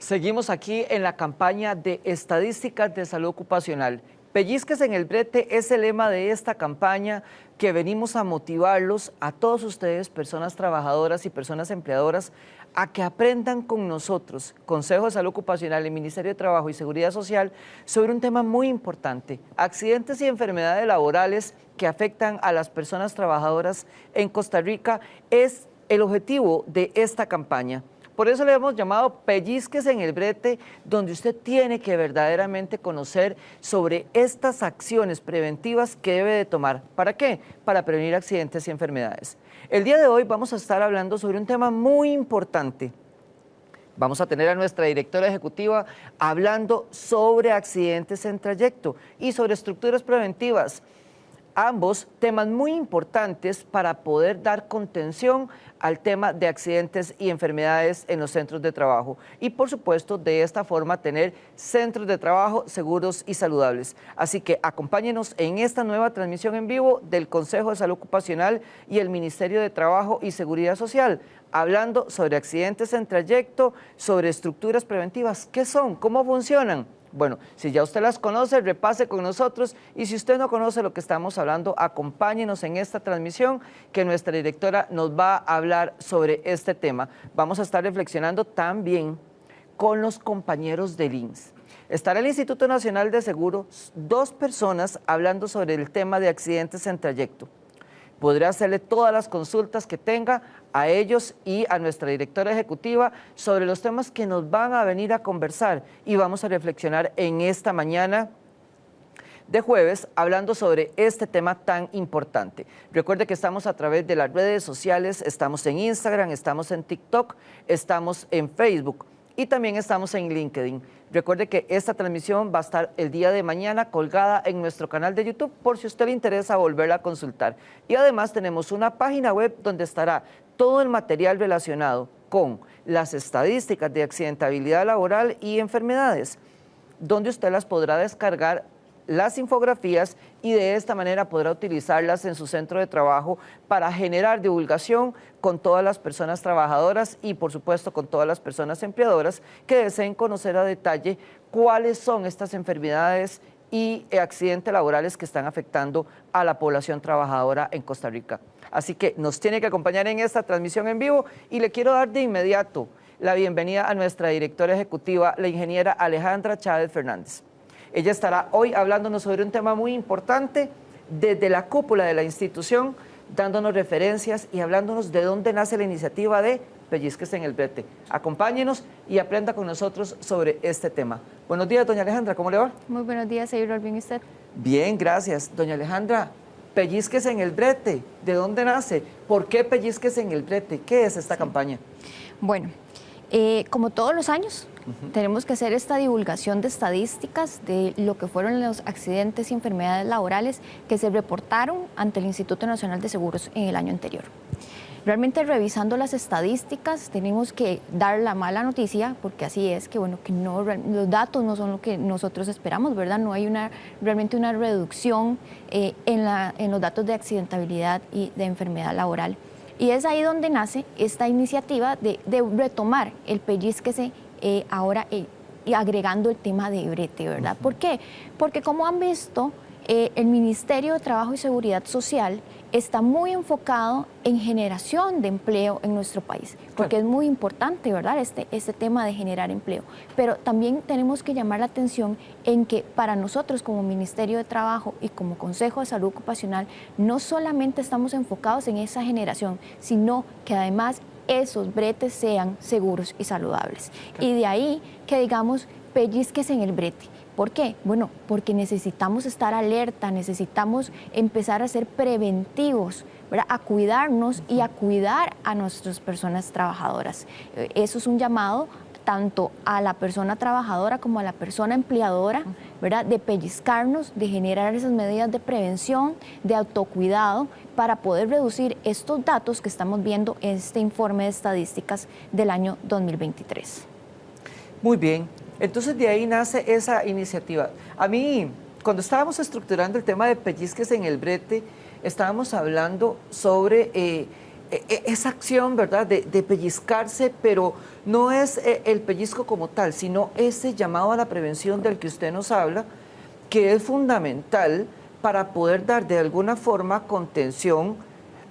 Seguimos aquí en la campaña de estadísticas de salud ocupacional. Pellizques en el brete es el lema de esta campaña que venimos a motivarlos a todos ustedes, personas trabajadoras y personas empleadoras, a que aprendan con nosotros, Consejo de Salud Ocupacional, el Ministerio de Trabajo y Seguridad Social, sobre un tema muy importante: accidentes y enfermedades laborales que afectan a las personas trabajadoras en Costa Rica. Es el objetivo de esta campaña. Por eso le hemos llamado Pellizques en el brete, donde usted tiene que verdaderamente conocer sobre estas acciones preventivas que debe de tomar. ¿Para qué? Para prevenir accidentes y enfermedades. El día de hoy vamos a estar hablando sobre un tema muy importante. Vamos a tener a nuestra directora ejecutiva hablando sobre accidentes en trayecto y sobre estructuras preventivas. Ambos temas muy importantes para poder dar contención al tema de accidentes y enfermedades en los centros de trabajo. Y por supuesto, de esta forma tener centros de trabajo seguros y saludables. Así que acompáñenos en esta nueva transmisión en vivo del Consejo de Salud Ocupacional y el Ministerio de Trabajo y Seguridad Social, hablando sobre accidentes en trayecto, sobre estructuras preventivas. ¿Qué son? ¿Cómo funcionan? Bueno, si ya usted las conoce, repase con nosotros, y si usted no conoce lo que estamos hablando, acompáñenos en esta transmisión que nuestra directora nos va a hablar sobre este tema. Vamos a estar reflexionando también con los compañeros del INS. Estará el Instituto Nacional de Seguros, dos personas hablando sobre el tema de accidentes en trayecto. Podrá hacerle todas las consultas que tenga a ellos y a nuestra directora ejecutiva sobre los temas que nos van a venir a conversar, y vamos a reflexionar en esta mañana de jueves hablando sobre este tema tan importante. Recuerde que estamos a través de las redes sociales, estamos en Instagram, estamos en TikTok, estamos en Facebook y también estamos en LinkedIn. Recuerde que esta transmisión va a estar el día de mañana colgada en nuestro canal de YouTube por si a usted le interesa volverla a consultar. Y además tenemos una página web donde estará todo el material relacionado con las estadísticas de accidentabilidad laboral y enfermedades, donde usted las podrá descargar, las infografías, y de esta manera podrá utilizarlas en su centro de trabajo para generar divulgación con todas las personas trabajadoras y por supuesto con todas las personas empleadoras que deseen conocer a detalle cuáles son estas enfermedades y accidentes laborales que están afectando a la población trabajadora en Costa Rica. Así que nos tiene que acompañar en esta transmisión en vivo, y le quiero dar de inmediato la bienvenida a nuestra directora ejecutiva, la ingeniera Alejandra Chávez Fernández. Ella estará hoy hablándonos sobre un tema muy importante desde la cúpula de la institución, dándonos referencias y hablándonos de dónde nace la iniciativa de Pellizques en el brete. Acompáñenos y aprenda con nosotros sobre este tema. Buenos días, doña Alejandra, ¿cómo le va? Muy buenos días, señor. ¿Bien usted? Bien, gracias. Doña Alejandra, Pellizques en el brete, ¿de dónde nace? ¿Por qué Pellizques en el brete? ¿Qué es esta campaña? Bueno, como todos los años, tenemos que hacer esta divulgación de estadísticas de lo que fueron los accidentes y enfermedades laborales que se reportaron ante el Instituto Nacional de Seguros en el año anterior. Realmente, revisando las estadísticas, tenemos que dar la mala noticia, porque así es, que bueno, que no, los datos no son lo que nosotros esperamos, ¿verdad? No hay realmente una reducción en los datos de accidentabilidad y de enfermedad laboral. Y es ahí donde nace esta iniciativa de retomar el Pellizquese ahora y agregando el tema de brete, ¿verdad? ¿Por qué? Porque, como han visto, el Ministerio de Trabajo y Seguridad Social está muy enfocado en generación de empleo en nuestro país, porque es muy importante, ¿verdad?, este tema de generar empleo. Pero también tenemos que llamar la atención en que para nosotros como Ministerio de Trabajo y como Consejo de Salud Ocupacional no solamente estamos enfocados en esa generación, sino que además esos bretes sean seguros y saludables. Y de ahí que digamos Pellizques en el brete. ¿Por qué? Bueno, porque necesitamos estar alerta, necesitamos empezar a ser preventivos, ¿verdad?, a cuidarnos y a cuidar a nuestras personas trabajadoras. Eso es un llamado tanto a la persona trabajadora como a la persona empleadora, ¿verdad?, de pellizcarnos, de generar esas medidas de prevención, de autocuidado, para poder reducir estos datos que estamos viendo en este informe de estadísticas del año 2023. Muy bien. Entonces de ahí nace esa iniciativa. A mí, cuando estábamos estructurando el tema de Pellizques en el brete, estábamos hablando sobre esa acción, ¿verdad?, de pellizcarse, pero no es el pellizco como tal, sino ese llamado a la prevención del que usted nos habla, que es fundamental para poder dar de alguna forma contención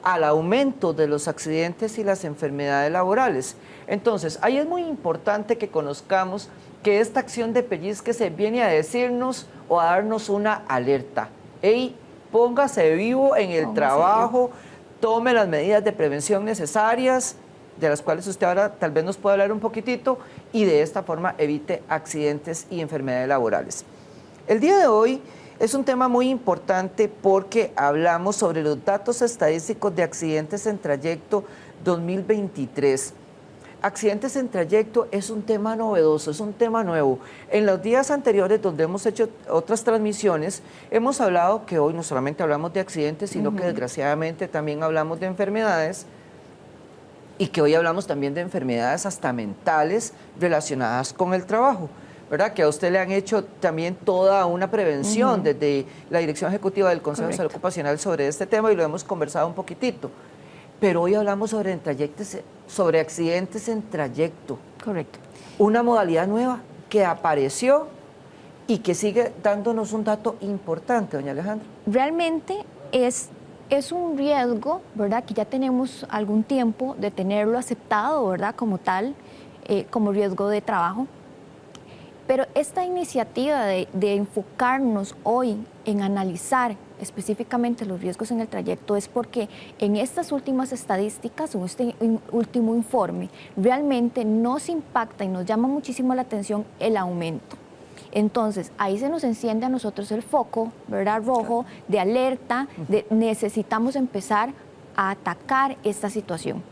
al aumento de los accidentes y las enfermedades laborales. Entonces, ahí es muy importante que conozcamos que esta acción de pellizquese viene a decirnos o a darnos una alerta. Ey, póngase vivo en el trabajo, tome las medidas de prevención necesarias, de las cuales usted ahora tal vez nos puede hablar un poquitito, y de esta forma evite accidentes y enfermedades laborales. El día de hoy es un tema muy importante porque hablamos sobre los datos estadísticos de accidentes en trayecto 2023. Accidentes en trayecto es un tema novedoso, es un tema nuevo. En los días anteriores, donde hemos hecho otras transmisiones, hemos hablado que hoy no solamente hablamos de accidentes, sino que desgraciadamente también hablamos de enfermedades, y que hoy hablamos también de enfermedades hasta mentales relacionadas con el trabajo, ¿verdad? Que a usted le han hecho también toda una prevención desde la Dirección Ejecutiva del Consejo de Salud Ocupacional sobre este tema, y lo hemos conversado un poquitito. Pero hoy hablamos sobre accidentes en trayecto. Correcto. Una modalidad nueva que apareció y que sigue dándonos un dato importante, doña Alejandra. Realmente es un riesgo, ¿verdad?, que ya tenemos algún tiempo de tenerlo aceptado, ¿verdad?, como tal, como riesgo de trabajo. Pero esta iniciativa de enfocarnos hoy en analizar específicamente los riesgos en el trayecto es porque en estas últimas estadísticas, en este último informe, realmente nos impacta y nos llama muchísimo la atención el aumento. Entonces, ahí se nos enciende a nosotros el foco, ¿verdad?, rojo, de alerta, de necesitamos empezar a atacar esta situación,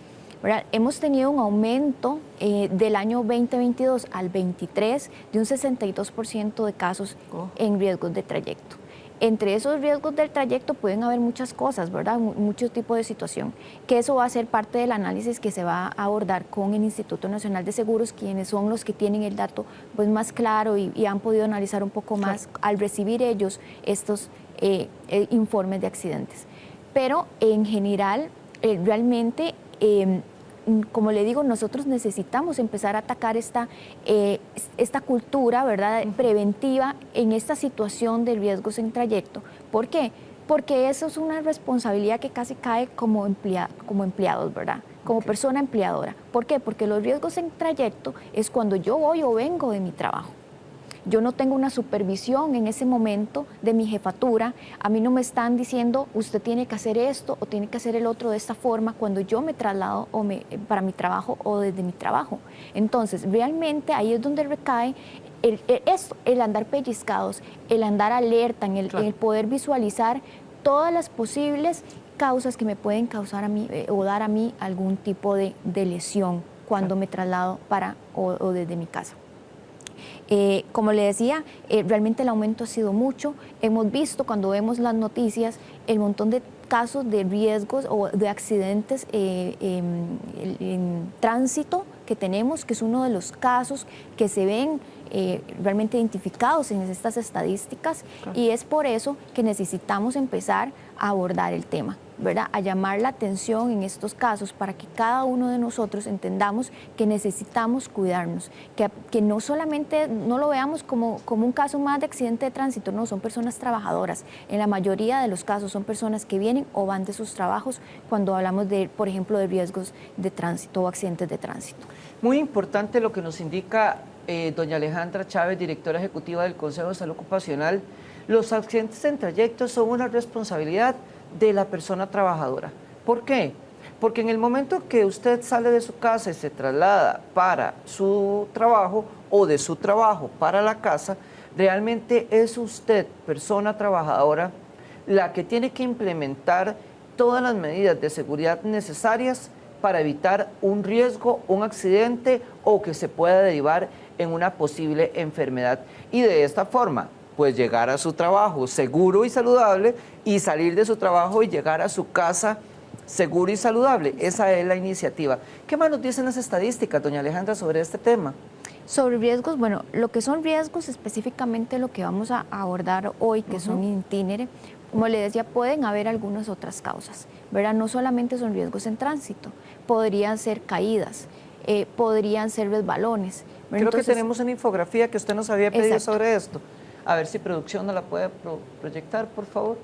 ¿verdad? Hemos tenido un aumento del año 2022 al 23 de un 62% de casos en riesgos de trayecto. Entre esos riesgos del trayecto pueden haber muchas cosas, ¿verdad? Muchos tipos de situación, que eso va a ser parte del análisis que se va a abordar con el Instituto Nacional de Seguros, quienes son los que tienen el dato pues, más claro y han podido analizar un poco más al recibir ellos estos informes de accidentes. Pero en general, realmente, como le digo, nosotros necesitamos empezar a atacar esta cultura, ¿verdad?, preventiva en esta situación de riesgos en trayecto. ¿Por qué? Porque eso es una responsabilidad que casi cae como empleados, ¿verdad?, como persona empleadora. ¿Por qué? Porque los riesgos en trayecto es cuando yo voy o vengo de mi trabajo. Yo no tengo una supervisión en ese momento de mi jefatura, a mí no me están diciendo usted tiene que hacer esto o tiene que hacer el otro de esta forma cuando yo me traslado para mi trabajo o desde mi trabajo. Entonces, realmente ahí es donde recae el andar pellizcados, el andar alerta, en el poder visualizar todas las posibles causas que me pueden causar a mí o dar a mí algún tipo de lesión cuando me traslado o desde mi casa. Como le decía, realmente el aumento ha sido mucho. Hemos visto cuando vemos las noticias el montón de casos de riesgos o de accidentes en tránsito que tenemos, que es uno de los casos que se ven realmente identificados en estas estadísticas, y es por eso que necesitamos empezar a abordar el tema, ¿verdad?, a llamar la atención en estos casos para que cada uno de nosotros entendamos que necesitamos cuidarnos, que no solamente no lo veamos como un caso más de accidente de tránsito, no, son personas trabajadoras. En la mayoría de los casos son personas que vienen o van de sus trabajos cuando hablamos de, por ejemplo, de riesgos de tránsito o accidentes de tránsito. Muy importante lo que nos indica doña Alejandra Chávez, directora ejecutiva del Consejo de Salud Ocupacional. Los accidentes en trayecto son una responsabilidad de la persona trabajadora. ¿Por qué? Porque en el momento que usted sale de su casa y se traslada para su trabajo o de su trabajo para la casa, realmente es usted, persona trabajadora, la que tiene que implementar todas las medidas de seguridad necesarias para evitar un riesgo, un accidente o que se pueda derivar en una posible enfermedad. Y de esta forma, pues llegar a su trabajo seguro y saludable y salir de su trabajo y llegar a su casa seguro y saludable. Esa es la iniciativa. ¿Qué más nos dicen las estadísticas, doña Alejandra, sobre este tema? Sobre riesgos, bueno, lo que son riesgos específicamente lo que vamos a abordar hoy, que son in itinere, como le decía, pueden haber algunas otras causas, ¿verdad? No solamente son riesgos en tránsito, podrían ser caídas, podrían ser resbalones. Creo Entonces, que tenemos una infografía que usted nos había pedido exacto. sobre esto. A ver si producción nos la puede proyectar, por favor.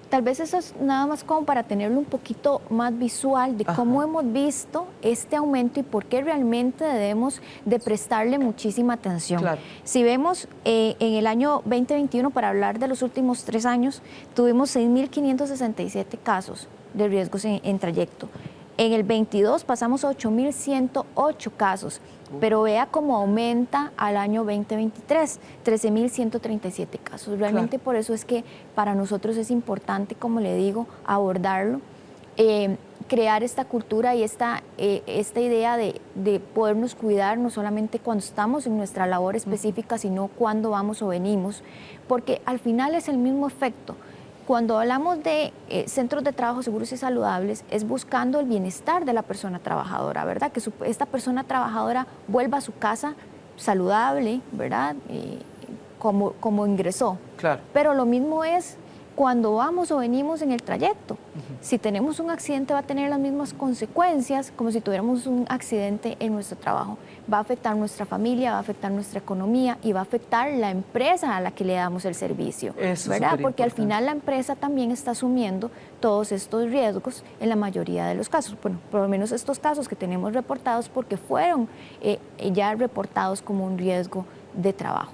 Tal vez eso es nada más como para tenerlo un poquito más visual de cómo hemos visto este aumento y por qué realmente debemos de prestarle muchísima atención. Claro. Si vemos en el año 2021, para hablar de los últimos 3 años, tuvimos 6.567 casos de riesgos en trayecto. En el 22 pasamos a 8.108 casos, pero vea cómo aumenta al año 2023, 13.137 casos. Realmente por eso es que para nosotros es importante, como le digo, abordarlo, crear esta cultura y esta idea de podernos cuidar, no solamente cuando estamos en nuestra labor específica, sino cuando vamos o venimos, porque al final es el mismo efecto. Cuando hablamos de centros de trabajo seguros y saludables, es buscando el bienestar de la persona trabajadora, ¿verdad? Que esta persona trabajadora vuelva a su casa saludable, ¿verdad? Como ingresó. Claro. Pero lo mismo es cuando vamos o venimos en el trayecto. Si tenemos un accidente va a tener las mismas consecuencias como si tuviéramos un accidente en nuestro trabajo. Va a afectar nuestra familia, va a afectar nuestra economía y va a afectar la empresa a la que le damos el servicio, ¿verdad? Porque al final la empresa también está asumiendo todos estos riesgos en la mayoría de los casos. Bueno, por lo menos estos casos que tenemos reportados porque fueron ya reportados como un riesgo de trabajo.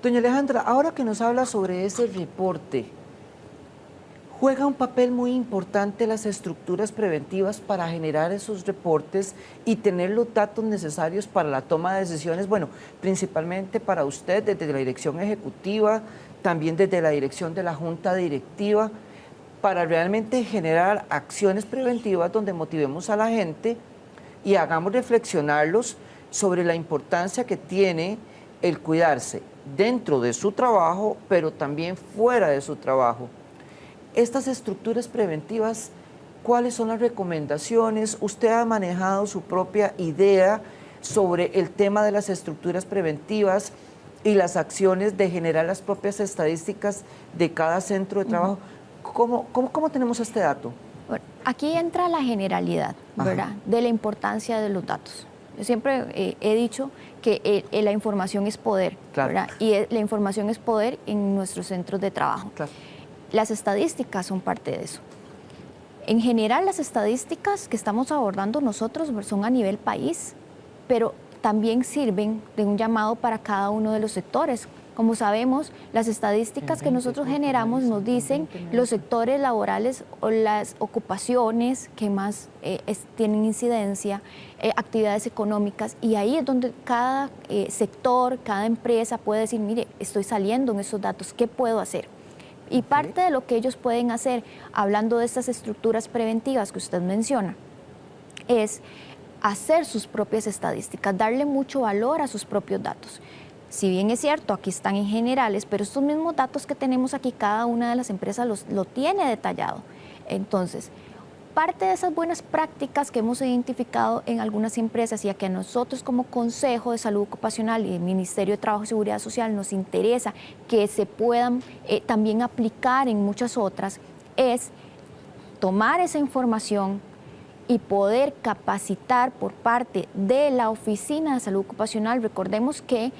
Doña Alejandra, ahora que nos habla sobre ese reporte, juega un papel muy importante las estructuras preventivas para generar esos reportes y tener los datos necesarios para la toma de decisiones, bueno, principalmente para usted desde la dirección ejecutiva, también desde la dirección de la junta directiva, para realmente generar acciones preventivas donde motivemos a la gente y hagamos reflexionarlos sobre la importancia que tiene el cuidarse dentro de su trabajo, pero también fuera de su trabajo. Estas estructuras preventivas, ¿cuáles son las recomendaciones? Usted ha manejado su propia idea sobre el tema de las estructuras preventivas y las acciones de generar las propias estadísticas de cada centro de trabajo. ¿Cómo tenemos este dato? Bueno, aquí entra la generalidad, ¿verdad? De la importancia de los datos. Yo siempre he dicho que la información es poder, claro, ¿verdad? Y la información es poder en nuestros centros de trabajo. Claro. Las estadísticas son parte de eso. En general, las estadísticas que estamos abordando nosotros son a nivel país, pero también sirven de un llamado para cada uno de los sectores. Como sabemos, las estadísticas que nosotros generamos nos dicen los sectores laborales o las ocupaciones que más tienen incidencia, actividades económicas, y ahí es donde cada sector, cada empresa puede decir, mire, estoy saliendo en esos datos, ¿qué puedo hacer? Y parte de lo que ellos pueden hacer, hablando de estas estructuras preventivas que usted menciona, es hacer sus propias estadísticas, darle mucho valor a sus propios datos. Si bien es cierto, aquí están en generales, pero estos mismos datos que tenemos aquí, cada una de las empresas lo tiene detallado. Entonces, parte de esas buenas prácticas que hemos identificado en algunas empresas y a que a nosotros como Consejo de Salud Ocupacional y el Ministerio de Trabajo y Seguridad Social nos interesa que se puedan también aplicar en muchas otras, es tomar esa información y poder capacitar por parte de la Oficina de Salud Ocupacional. Recordemos que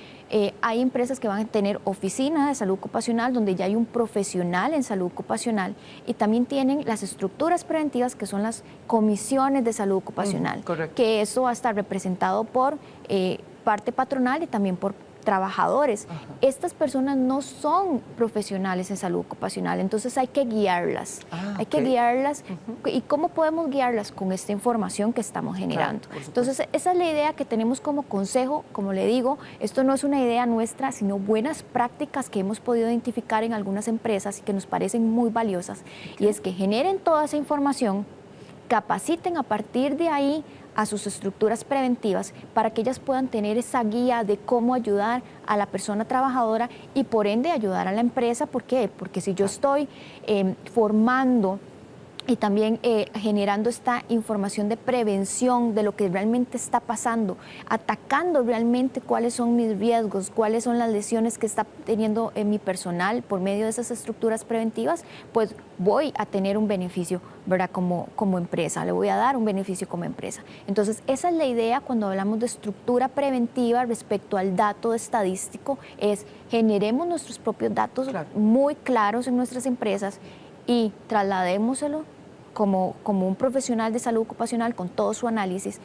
hay empresas que van a tener oficina de salud ocupacional donde ya hay un profesional en salud ocupacional y también tienen las estructuras preventivas que son las comisiones de salud ocupacional, que eso va a estar representado por parte patronal y también por trabajadores. Estas personas no son profesionales en salud ocupacional, entonces hay que guiarlas. Hay que guiarlas. ¿Y cómo podemos guiarlas? Con esta información que estamos generando. Claro, entonces, esa es la idea que tenemos como consejo. Como le digo, esto no es una idea nuestra, sino buenas prácticas que hemos podido identificar en algunas empresas y que nos parecen muy valiosas. Y es que generen toda esa información, capaciten a partir de ahí a sus estructuras preventivas para que ellas puedan tener esa guía de cómo ayudar a la persona trabajadora y por ende ayudar a la empresa. ¿Por qué? Porque si yo estoy formando y también generando esta información de prevención de lo que realmente está pasando, atacando realmente cuáles son mis riesgos, cuáles son las lesiones que está teniendo mi personal por medio de esas estructuras preventivas, pues voy a tener un beneficio, ¿verdad? Como empresa, le voy a dar un beneficio como empresa. Entonces, esa es la idea cuando hablamos de estructura preventiva respecto al dato estadístico, es generemos nuestros propios datos muy claros en nuestras empresas y trasladémoselo como un profesional de salud ocupacional con todo su análisis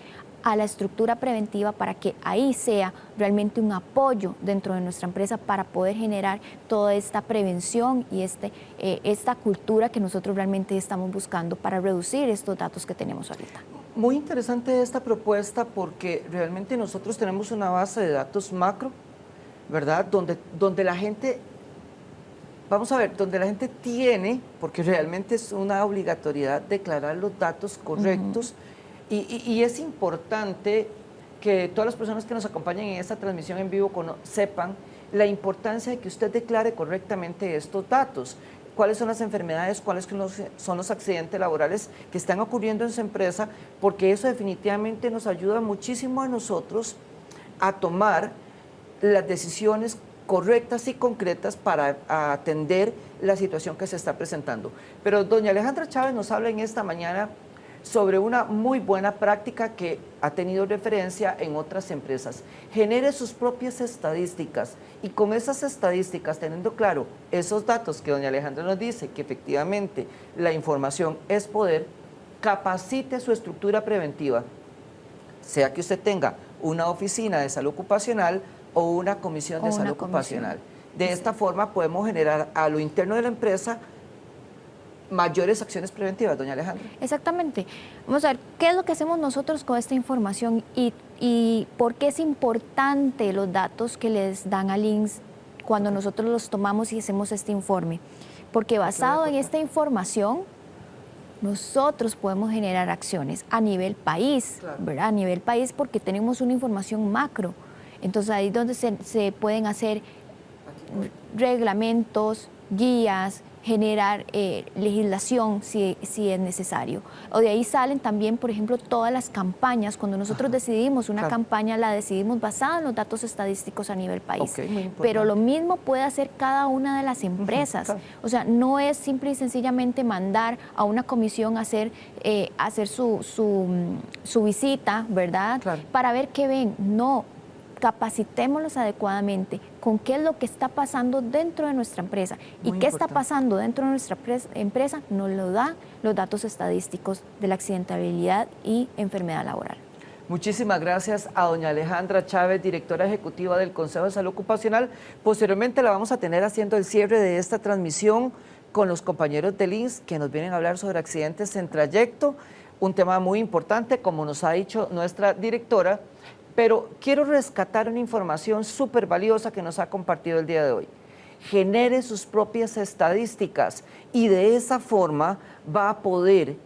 a la estructura preventiva para que ahí sea realmente un apoyo dentro de nuestra empresa para poder generar toda esta prevención y esta cultura que nosotros realmente estamos buscando para reducir estos datos que tenemos ahorita. Muy interesante esta propuesta porque realmente nosotros tenemos una base de datos macro, ¿verdad? Donde la gente... Vamos a ver, donde la gente tiene, porque realmente es una obligatoriedad declarar los datos correctos, y es importante que todas las personas que nos acompañen en esta transmisión en vivo sepan la importancia de que usted declare correctamente estos datos. Cuáles son las enfermedades, cuáles son los accidentes laborales que están ocurriendo en su empresa, porque eso definitivamente nos ayuda muchísimo a nosotros a tomar las decisiones correctas y concretas para atender la situación que se está presentando. Pero doña Alejandra Chávez nos habla en esta mañana sobre una muy buena práctica que ha tenido referencia en otras empresas. Genere sus propias estadísticas y con esas estadísticas, teniendo claro esos datos que doña Alejandra nos dice, que efectivamente la información es poder, capacite su estructura preventiva, sea que usted tenga una oficina de salud ocupacional o una comisión de salud ocupacional. De esta forma podemos generar a lo interno de la empresa mayores acciones preventivas, doña Alejandra. Exactamente. Vamos a ver, ¿qué es lo que hacemos nosotros con esta información y por qué es importante los datos que les dan al INSS cuando nosotros los tomamos y hacemos este informe? Porque basado en esta información, nosotros podemos generar acciones a nivel país, ¿verdad? A nivel país porque tenemos una información macro. Entonces ahí es donde se pueden hacer reglamentos, guías, generar legislación si es necesario. O de ahí salen también, por ejemplo, todas las campañas. Cuando nosotros decidimos una campaña, la decidimos basada en los datos estadísticos a nivel país. Pero lo mismo puede hacer cada una de las empresas. O sea, no es simple y sencillamente mandar a una comisión a hacer su visita, ¿verdad? Para ver qué ven. No. Capacitémoslos adecuadamente con qué es lo que está pasando dentro de nuestra empresa y qué está pasando dentro de nuestra empresa nos lo dan los datos estadísticos de la accidentabilidad y enfermedad laboral. Muchísimas gracias a doña Alejandra Chávez, directora ejecutiva del Consejo de Salud Ocupacional. Posteriormente la vamos a tener haciendo el cierre de esta transmisión con los compañeros del INSS que nos vienen a hablar sobre accidentes en trayecto, un tema muy importante, como nos ha dicho nuestra directora. Pero quiero rescatar una información súper valiosa que nos ha compartido el día de hoy. Genere sus propias estadísticas y de esa forma va a poder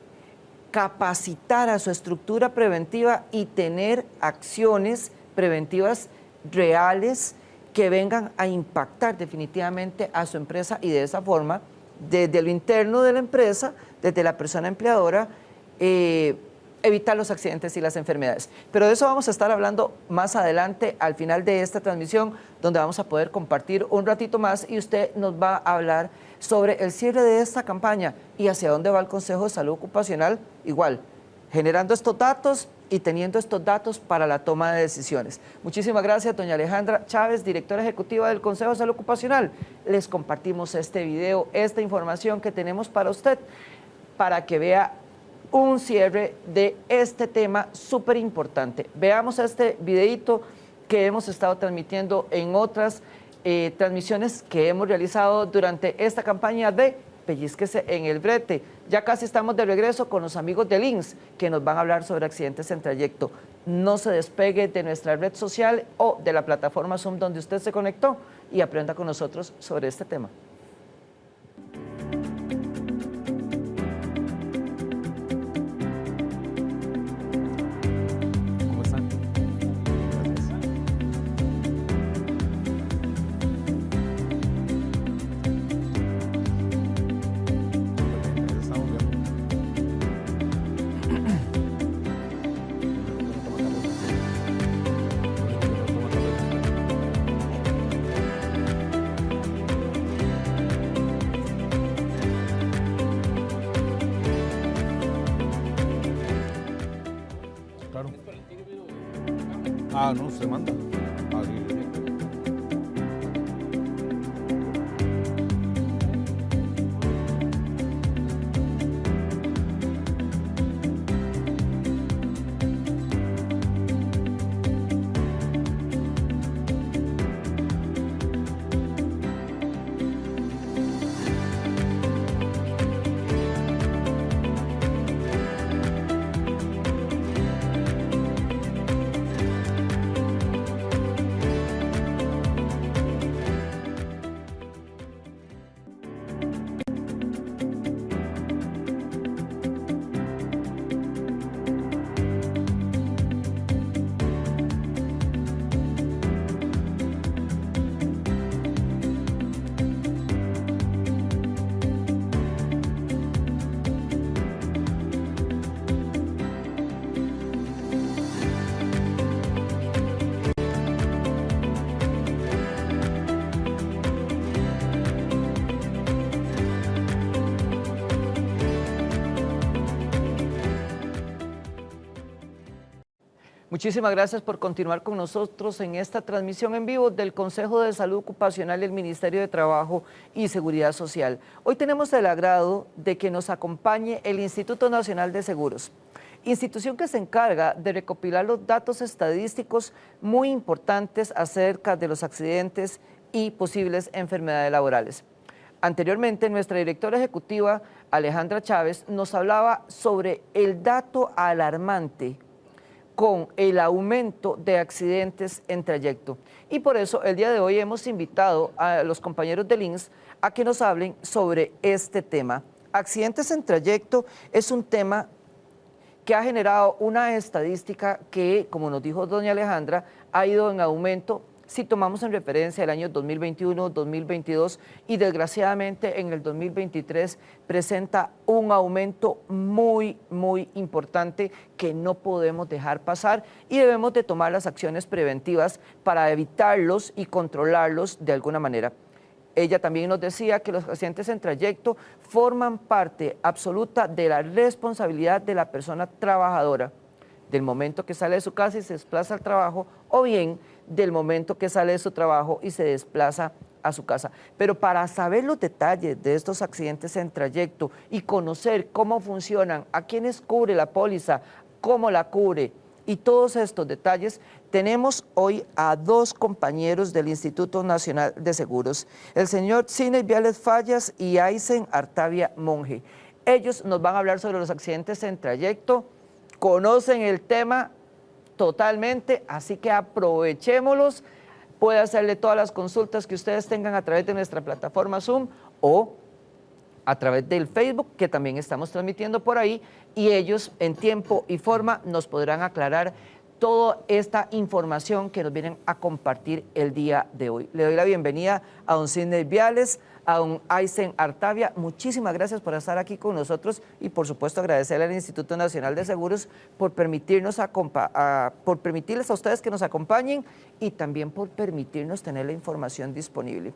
capacitar a su estructura preventiva y tener acciones preventivas reales que vengan a impactar definitivamente a su empresa y de esa forma, desde lo interno de la empresa, desde la persona empleadora, evitar los accidentes y las enfermedades. Pero de eso vamos a estar hablando más adelante, al final de esta transmisión, donde vamos a poder compartir un ratito más y usted nos va a hablar sobre el cierre de esta campaña y hacia dónde va el Consejo de Salud Ocupacional, igual, generando estos datos y teniendo estos datos para la toma de decisiones. Muchísimas gracias, doña Alejandra Chávez, directora ejecutiva del Consejo de Salud Ocupacional. Les compartimos este video, esta información que tenemos para usted, para que vea un cierre de este tema súper importante. Veamos este videito que hemos estado transmitiendo en otras transmisiones que hemos realizado durante esta campaña de Pellízquese en el Brete. Ya casi estamos de regreso con los amigos del INSS que nos van a hablar sobre accidentes en trayecto. No se despegue de nuestra red social o de la plataforma Zoom donde usted se conectó y aprenda con nosotros sobre este tema. No, se manda. Ahí. Muchísimas gracias por continuar con nosotros en esta transmisión en vivo del Consejo de Salud Ocupacional y el Ministerio de Trabajo y Seguridad Social. Hoy tenemos el agrado de que nos acompañe el Instituto Nacional de Seguros, institución que se encarga de recopilar los datos estadísticos muy importantes acerca de los accidentes y posibles enfermedades laborales. Anteriormente, nuestra directora ejecutiva, Alejandra Chávez, nos hablaba sobre el dato alarmante con el aumento de accidentes en trayecto. Y por eso el día de hoy hemos invitado a los compañeros del INS a que nos hablen sobre este tema. Accidentes en trayecto es un tema que ha generado una estadística que, como nos dijo doña Alejandra, ha ido en aumento si tomamos en referencia el año 2021, 2022 y desgraciadamente en el 2023 presenta un aumento muy importante que no podemos dejar pasar y debemos de tomar las acciones preventivas para evitarlos y controlarlos de alguna manera. Ella también nos decía que los accidentes en trayecto forman parte absoluta de la responsabilidad de la persona trabajadora, del momento que sale de su casa y se desplaza al trabajo, o bien del momento que sale de su trabajo y se desplaza a su casa. Pero para saber los detalles de estos accidentes en trayecto y conocer cómo funcionan, a quiénes cubre la póliza, cómo la cubre y todos estos detalles, tenemos hoy a dos compañeros del Instituto Nacional de Seguros, el señor Sidney Viales Fallas y Aysen Artavia Monge. Ellos nos van a hablar sobre los accidentes en trayecto, conocen el tema totalmente, así que aprovechémoslos. Puede hacerle todas las consultas que ustedes tengan a través de nuestra plataforma Zoom o a través del Facebook, que también estamos transmitiendo por ahí, y ellos en tiempo y forma nos podrán aclarar toda esta información que nos vienen a compartir el día de hoy. Le doy la bienvenida a don Sidney Viales, a don Aysen Artavia. Muchísimas gracias por estar aquí con nosotros y por supuesto agradecerle al Instituto Nacional de Seguros por permitirles a ustedes que nos acompañen y también por permitirnos tener la información disponible.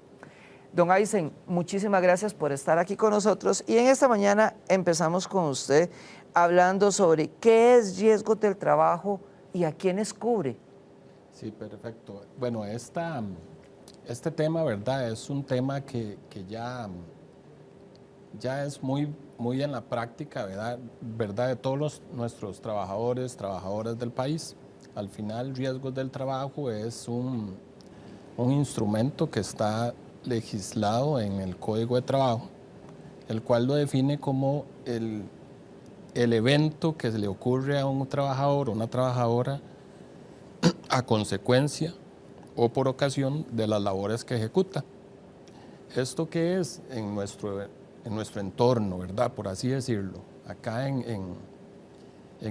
Don Aysen, muchísimas gracias por estar aquí con nosotros y en esta mañana empezamos con usted hablando sobre qué es riesgo del trabajo y a quiénes cubre. Sí, perfecto. Bueno, este tema, ¿verdad? Es un tema que ya es muy en la práctica, ¿verdad? De todos nuestros trabajadoras del país. Al final, riesgos del trabajo es un instrumento que está legislado en el Código de Trabajo, el cual lo define como el evento que se le ocurre a un trabajador o una trabajadora a consecuencia o por ocasión de las labores que ejecuta. ¿Esto qué es en nuestro entorno, verdad? Por así decirlo. Acá en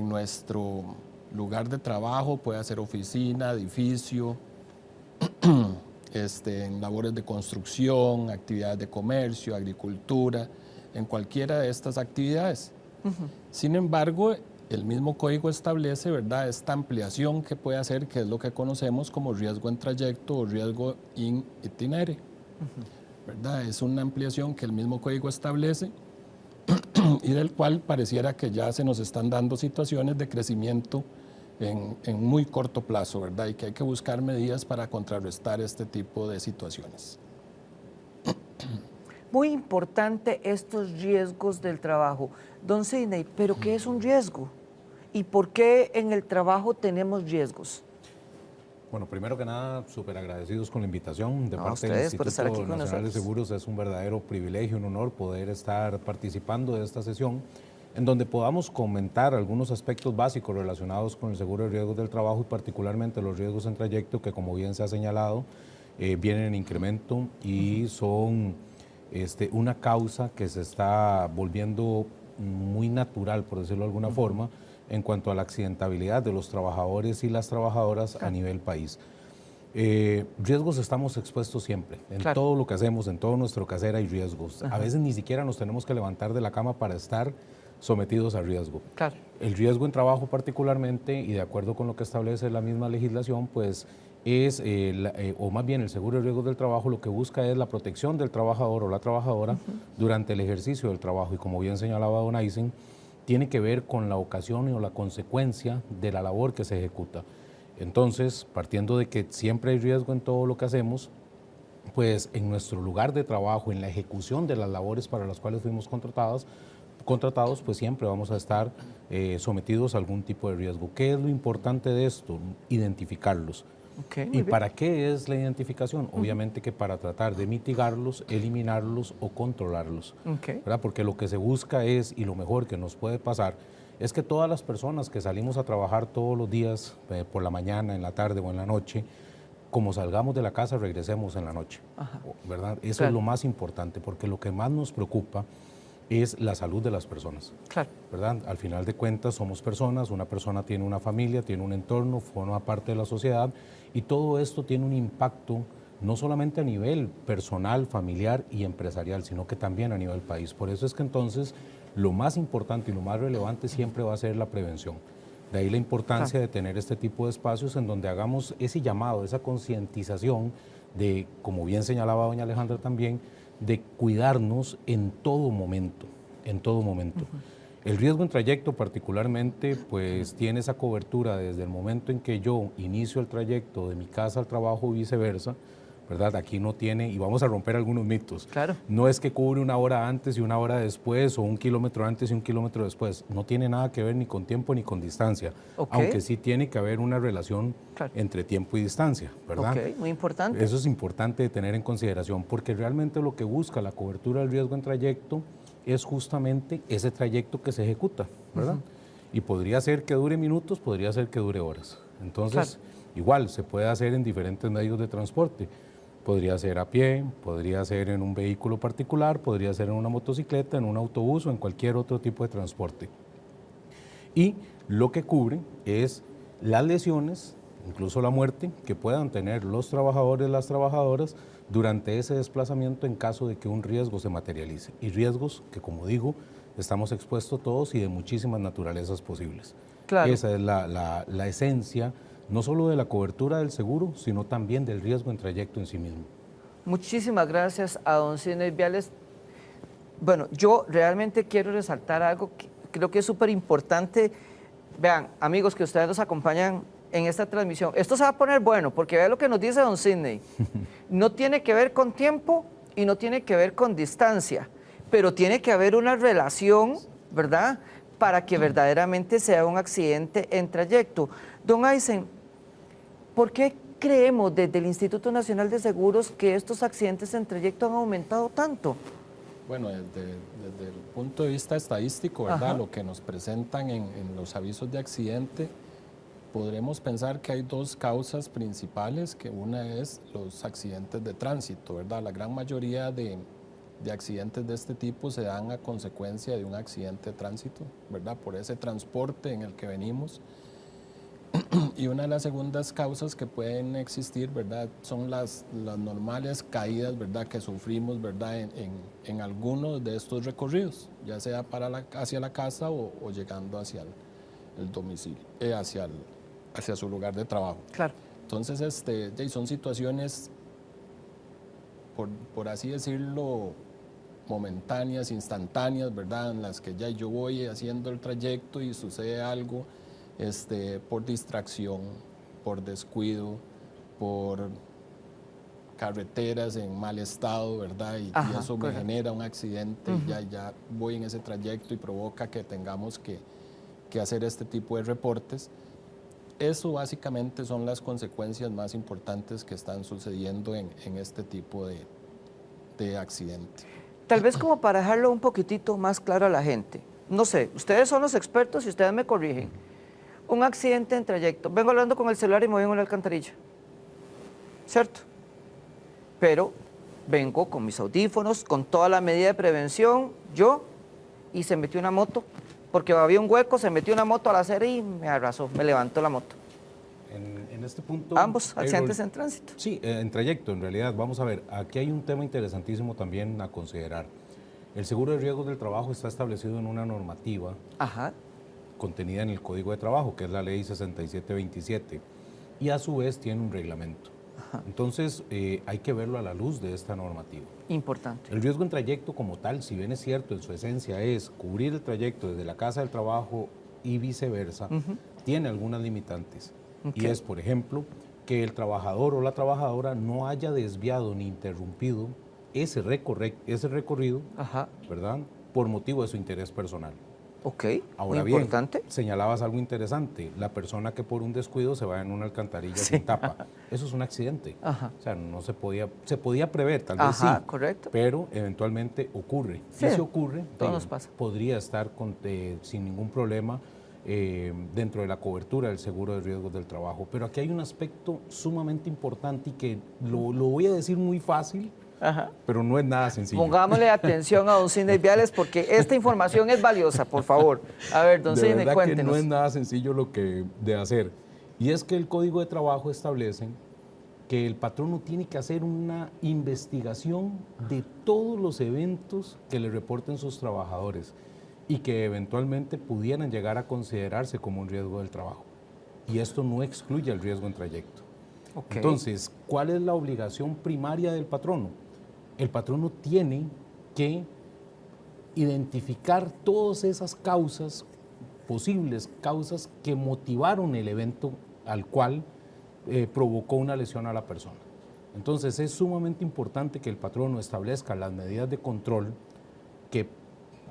nuestro lugar de trabajo, puede ser oficina, edificio, en labores de construcción, actividades de comercio, agricultura, en cualquiera de estas actividades. Sin embargo, el mismo código establece, ¿verdad?, esta ampliación que puede hacer, que es lo que conocemos como riesgo en trayecto o riesgo in itinere, ¿verdad? Es una ampliación que el mismo código establece y del cual pareciera que ya se nos están dando situaciones de crecimiento en muy corto plazo, ¿verdad? Y que hay que buscar medidas para contrarrestar este tipo de situaciones. Muy importante estos riesgos del trabajo. Don Sidney, ¿pero qué es un riesgo? ¿Y por qué en el trabajo tenemos riesgos? Bueno, primero que nada, súper agradecidos con la invitación de A parte del ustedes por estar aquí Instituto con Nacional de nosotros. Seguros. Es un verdadero privilegio, un honor poder estar participando de esta sesión en donde podamos comentar algunos aspectos básicos relacionados con el seguro de riesgos del trabajo y particularmente los riesgos en trayecto que, como bien se ha señalado, vienen en incremento y son una causa que se está volviendo muy natural, por decirlo de alguna forma, en cuanto a la accidentabilidad de los trabajadores y las trabajadoras a nivel país. Riesgos estamos expuestos siempre, en todo lo que hacemos, en todo nuestro quehacer hay riesgos. A veces ni siquiera nos tenemos que levantar de la cama para estar sometidos a riesgo. El riesgo en trabajo particularmente, y de acuerdo con lo que establece la misma legislación, pues es, o más bien el seguro de riesgos del trabajo lo que busca es la protección del trabajador o la trabajadora durante el ejercicio del trabajo, y como bien señalaba don Aysen, tiene que ver con la ocasión o la consecuencia de la labor que se ejecuta. Entonces, partiendo de que siempre hay riesgo en todo lo que hacemos, pues en nuestro lugar de trabajo, en la ejecución de las labores para las cuales fuimos contratados, pues siempre vamos a estar sometidos a algún tipo de riesgo. ¿Qué es lo importante de esto? Identificarlos. ¿Y para qué es la identificación? Obviamente que para tratar de mitigarlos, eliminarlos o controlarlos, ¿verdad? Porque lo que se busca es, y lo mejor que nos puede pasar, es que todas las personas que salimos a trabajar todos los días, por la mañana, en la tarde o en la noche, como salgamos de la casa, regresemos en la noche, ¿verdad? Eso es lo más importante, porque lo que más nos preocupa es la salud de las personas, ¿verdad? Al final de cuentas somos personas, una persona tiene una familia, tiene un entorno, forma parte de la sociedad, y todo esto tiene un impacto no solamente a nivel personal, familiar y empresarial, sino que también a nivel país. Por eso es que entonces lo más importante y lo más relevante siempre va a ser la prevención. De ahí la importancia de tener este tipo de espacios en donde hagamos ese llamado, esa concientización de, como bien señalaba doña Alejandra también, de cuidarnos en todo momento, en todo momento. El riesgo en trayecto particularmente, pues tiene esa cobertura desde el momento en que yo inicio el trayecto de mi casa al trabajo y viceversa, ¿verdad? Aquí no tiene, y vamos a romper algunos mitos. No es que cubre una hora antes y una hora después, o un kilómetro antes y un kilómetro después. No tiene nada que ver ni con tiempo ni con distancia, aunque sí tiene que haber una relación entre tiempo y distancia, ¿verdad? Muy importante. Eso es importante de tener en consideración, porque realmente lo que busca la cobertura del riesgo en trayecto es justamente ese trayecto que se ejecuta, ¿verdad? Y podría ser que dure minutos, podría ser que dure horas. Entonces, igual, se puede hacer en diferentes medios de transporte. Podría ser a pie, podría ser en un vehículo particular, podría ser en una motocicleta, en un autobús o en cualquier otro tipo de transporte. Y lo que cubre es las lesiones, incluso la muerte, que puedan tener los trabajadores, las trabajadoras, durante ese desplazamiento en caso de que un riesgo se materialice. Y riesgos que, como digo, estamos expuestos todos y de muchísimas naturalezas posibles. Esa es la esencia, no solo de la cobertura del seguro, sino también del riesgo en trayecto en sí mismo. Muchísimas gracias a don Sidney Viales. Bueno, yo realmente quiero resaltar algo que creo que es súper importante. Vean, amigos que ustedes nos acompañan en esta transmisión, esto se va a poner bueno, porque vean lo que nos dice don Sidney. No tiene que ver con tiempo y no tiene que ver con distancia, pero tiene que haber una relación, ¿verdad?, para que verdaderamente sea un accidente en trayecto. Don Aysen, ¿por qué creemos desde el Instituto Nacional de Seguros que estos accidentes en trayecto han aumentado tanto? Bueno, desde el punto de vista estadístico, ¿verdad? Lo que nos presentan en los avisos de accidente, podremos pensar que hay dos causas principales, que una es los accidentes de tránsito, ¿verdad? La gran mayoría de accidentes de este tipo se dan a consecuencia de un accidente de tránsito, ¿verdad? Por ese transporte en el que venimos. Y una de las segundas causas que pueden existir, ¿verdad?, son las normales caídas, ¿verdad?, que sufrimos, ¿verdad?, en algunos de estos recorridos, ya sea hacia la casa o llegando hacia el domicilio, hacia su lugar de trabajo. Entonces, son situaciones, por así decirlo, momentáneas, instantáneas, ¿verdad?, en las que ya yo voy haciendo el trayecto y sucede algo por distracción, por descuido, por carreteras en mal estado, ¿verdad? Y eso me genera un accidente y ya voy en ese trayecto y provoca que tengamos que hacer este tipo de reportes. Eso básicamente son las consecuencias más importantes que están sucediendo en este tipo de accidente. Tal vez como para dejarlo un poquitito más claro a la gente. No sé, ustedes son los expertos y ustedes me corrigen. Un accidente en trayecto. Vengo hablando con el celular y me voy en una alcantarilla. ¿Cierto? Pero vengo con mis audífonos, con toda la medida de prevención, y se metió una moto, porque había un hueco, se metió una moto a la acera y me arrasó, me levantó la moto. En este punto... Ambos accidentes en tránsito. Sí, en trayecto, en realidad. Vamos a ver, aquí hay un tema interesantísimo también a considerar. El seguro de riesgos del trabajo está establecido en una normativa contenida en el Código de Trabajo, que es la Ley 6727, y a su vez tiene un reglamento. Entonces, hay que verlo a la luz de esta normativa. Importante. El riesgo en trayecto como tal, si bien es cierto, en su esencia es cubrir el trayecto desde la casa del trabajo y viceversa, tiene algunas limitantes. Y es, por ejemplo, que el trabajador o la trabajadora no haya desviado ni interrumpido ese recorrido, ¿verdad?, por motivo de su interés personal. Ahora bien, importante. Señalabas algo interesante, la persona que por un descuido se va en una alcantarilla sin tapa. Eso es un accidente. O sea, no se podía prever, tal vez sí, correcto. Pero eventualmente ocurre. Sí, y si ocurre, todo nos pasa. Podría estar sin ningún problema dentro de la cobertura del seguro de riesgos del trabajo. Pero aquí hay un aspecto sumamente importante y que lo voy a decir muy fácil, pero no es nada sencillo. Pongámosle atención a don Sidney Viales porque esta información es valiosa, por favor. A ver, don Sidney, cuéntenos. De verdad que no es nada sencillo lo que de hacer. Y es que el Código de Trabajo establece que el patrono tiene que hacer una investigación de todos los eventos que le reporten sus trabajadores y que eventualmente pudieran llegar a considerarse como un riesgo del trabajo. Y esto no excluye el riesgo en trayecto. Entonces, ¿cuál es la obligación primaria del patrono? El patrono tiene que identificar todas esas causas, posibles causas que motivaron el evento al cual provocó una lesión a la persona. Entonces es sumamente importante que el patrono establezca las medidas de control que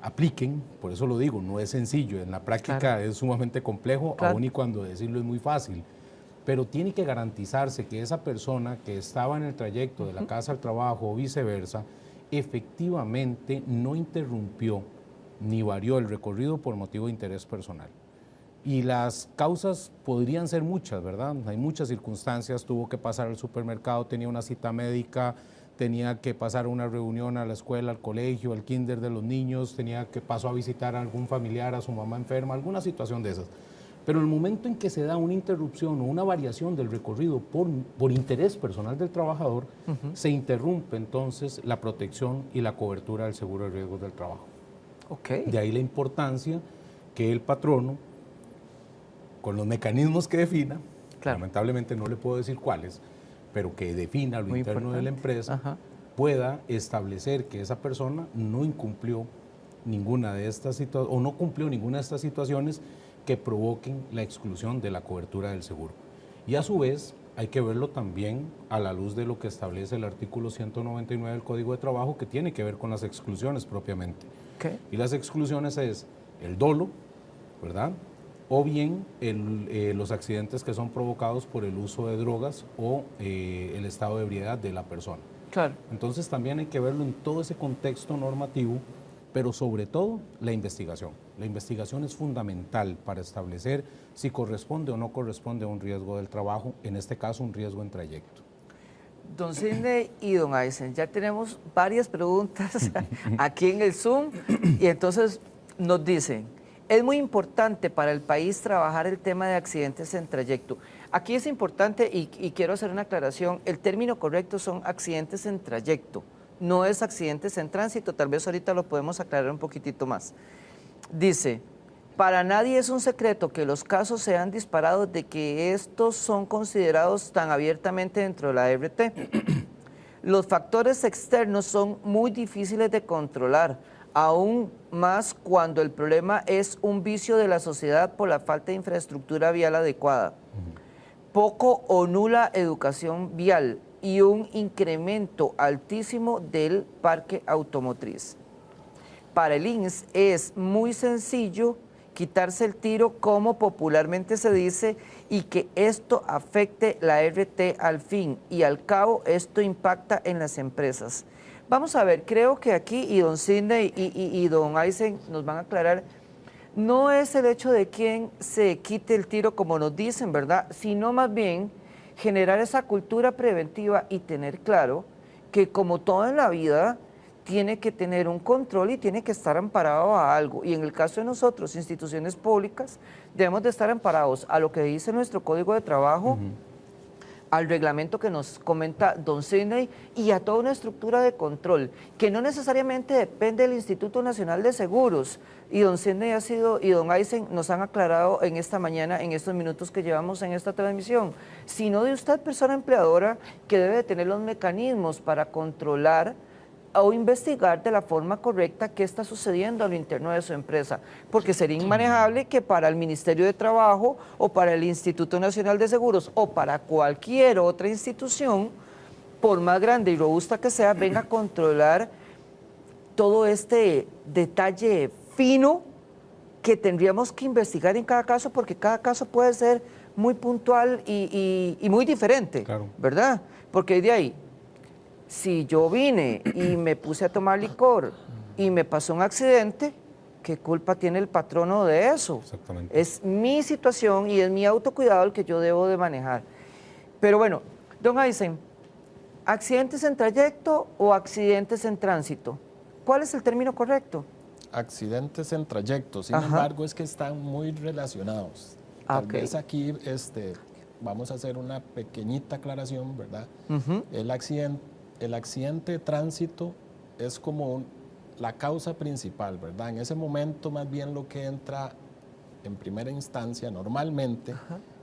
apliquen, por eso lo digo, no es sencillo, en la práctica es sumamente complejo, aun y cuando decirlo es muy fácil. Pero tiene que garantizarse que esa persona que estaba en el trayecto de la casa al trabajo o viceversa, efectivamente no interrumpió ni varió el recorrido por motivo de interés personal. Y las causas podrían ser muchas, ¿verdad? Hay muchas circunstancias, tuvo que pasar al supermercado, tenía una cita médica, tenía que pasar a una reunión a la escuela, al colegio, al kinder de los niños, pasó a visitar a algún familiar, a su mamá enferma, alguna situación de esas. Pero en el momento en que se da una interrupción o una variación del recorrido por interés personal del trabajador, se interrumpe entonces la protección y la cobertura del seguro de riesgos del trabajo. De ahí la importancia que el patrono, con los mecanismos que defina, lamentablemente no le puedo decir cuáles, pero que defina lo interno de la empresa, pueda establecer que esa persona no incumplió ninguna de estas situaciones o no cumplió ninguna de estas situaciones que provoquen la exclusión de la cobertura del seguro. Y a su vez hay que verlo también a la luz de lo que establece el artículo 199 del Código de Trabajo, que tiene que ver con las exclusiones propiamente. Y las exclusiones es el dolo, ¿verdad?, o bien los accidentes que son provocados por el uso de drogas o el estado de ebriedad de la persona. Entonces también hay que verlo en todo ese contexto normativo, pero sobre todo la investigación. La investigación es fundamental para establecer si corresponde o no corresponde a un riesgo del trabajo, en este caso un riesgo en trayecto. Don Sidney y don Aysen, ya tenemos varias preguntas aquí en el Zoom y entonces nos dicen, es muy importante para el país trabajar el tema de accidentes en trayecto. Aquí es importante y quiero hacer una aclaración, el término correcto son accidentes en trayecto, no es accidentes en tránsito, tal vez ahorita lo podemos aclarar un poquitito más. Dice, para nadie es un secreto que los casos se han disparado de que estos son considerados tan abiertamente dentro de la RT. Los factores externos son muy difíciles de controlar. aún más cuando el problema es un vicio de la sociedad por la falta de infraestructura vial adecuada, poco o nula educación vial y un incremento altísimo del parque automotriz. Para el INS es muy sencillo quitarse el tiro, como popularmente se dice, y que esto afecte la RT al fin y al cabo esto impacta en las empresas. Vamos a ver, creo que aquí y don Sidney y don Aysen nos van a aclarar, no es el hecho de quién se quite el tiro como nos dicen, ¿verdad? Sino más bien generar esa cultura preventiva y tener claro que como todo en la vida, tiene que tener un control y tiene que estar amparado a algo. Y en el caso de nosotros, instituciones públicas, debemos de estar amparados a lo que dice nuestro Código de Trabajo, al reglamento que nos comenta don Sidney y a toda una estructura de control, que no necesariamente depende del Instituto Nacional de Seguros. Y don Sidney y don Aysen nos han aclarado en esta mañana, en estos minutos que llevamos en esta transmisión, sino de usted, persona empleadora, que debe de tener los mecanismos para controlar o investigar de la forma correcta qué está sucediendo a lo interno de su empresa, porque sería inmanejable que para el Ministerio de Trabajo o para el Instituto Nacional de Seguros o para cualquier otra institución, por más grande y robusta que sea, venga a controlar todo este detalle fino que tendríamos que investigar en cada caso, porque cada caso puede ser muy puntual y muy diferente, Claro. ¿verdad? Porque de ahí, si yo vine y me puse a tomar licor y me pasó un accidente, ¿qué culpa tiene el patrono de eso? Exactamente. Es mi situación y es mi autocuidado el que yo debo de manejar. Pero bueno, don Aysen, ¿accidentes en trayecto o accidentes en tránsito? ¿Cuál es el término correcto? Accidentes en trayecto, sin Ajá. embargo, es que están muy relacionados. Tal Ok. vez aquí vamos a hacer una pequeñita aclaración, ¿verdad? Ujú. El accidente de tránsito es como la causa principal, ¿verdad? En ese momento, más bien lo que entra en primera instancia, normalmente,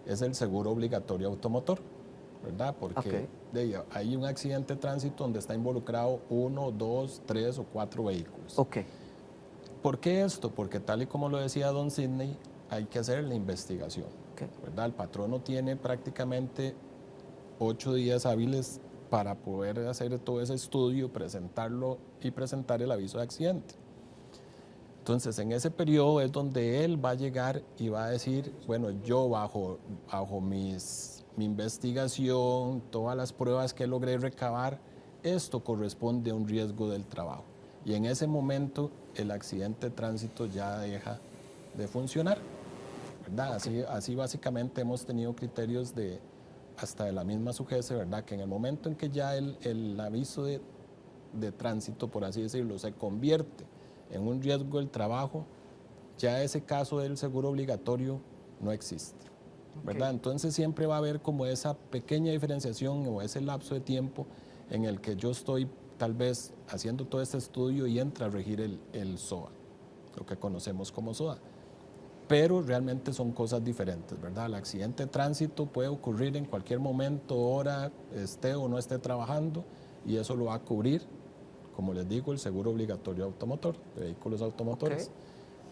es el seguro obligatorio automotor, ¿verdad? Porque hay un accidente de tránsito donde está involucrado 1, 2, 3 o 4 vehículos. Ok. ¿Por qué esto? Porque tal y como lo decía don Sidney, hay que hacer la investigación, ¿verdad? El patrono tiene prácticamente 8 días hábiles para poder hacer todo ese estudio, presentarlo y presentar el aviso de accidente. Entonces, en ese periodo es donde él va a llegar y va a decir, bueno, yo bajo mi investigación, todas las pruebas que logré recabar, esto corresponde a un riesgo del trabajo. Y en ese momento el accidente de tránsito ya deja de funcionar, ¿verdad? Así básicamente hemos tenido criterios hasta de la misma SUGESE, ¿verdad? Que en el momento en que ya el aviso de tránsito, por así decirlo, se convierte en un riesgo del trabajo, ya ese caso del seguro obligatorio no existe, ¿verdad? Entonces siempre va a haber como esa pequeña diferenciación o ese lapso de tiempo en el que yo estoy tal vez haciendo todo este estudio y entra a regir el SOA, lo que conocemos como SOA. Pero realmente son cosas diferentes, ¿verdad? El accidente de tránsito puede ocurrir en cualquier momento, hora, esté o no esté trabajando, y eso lo va a cubrir, como les digo, el seguro obligatorio automotor, de vehículos automotores.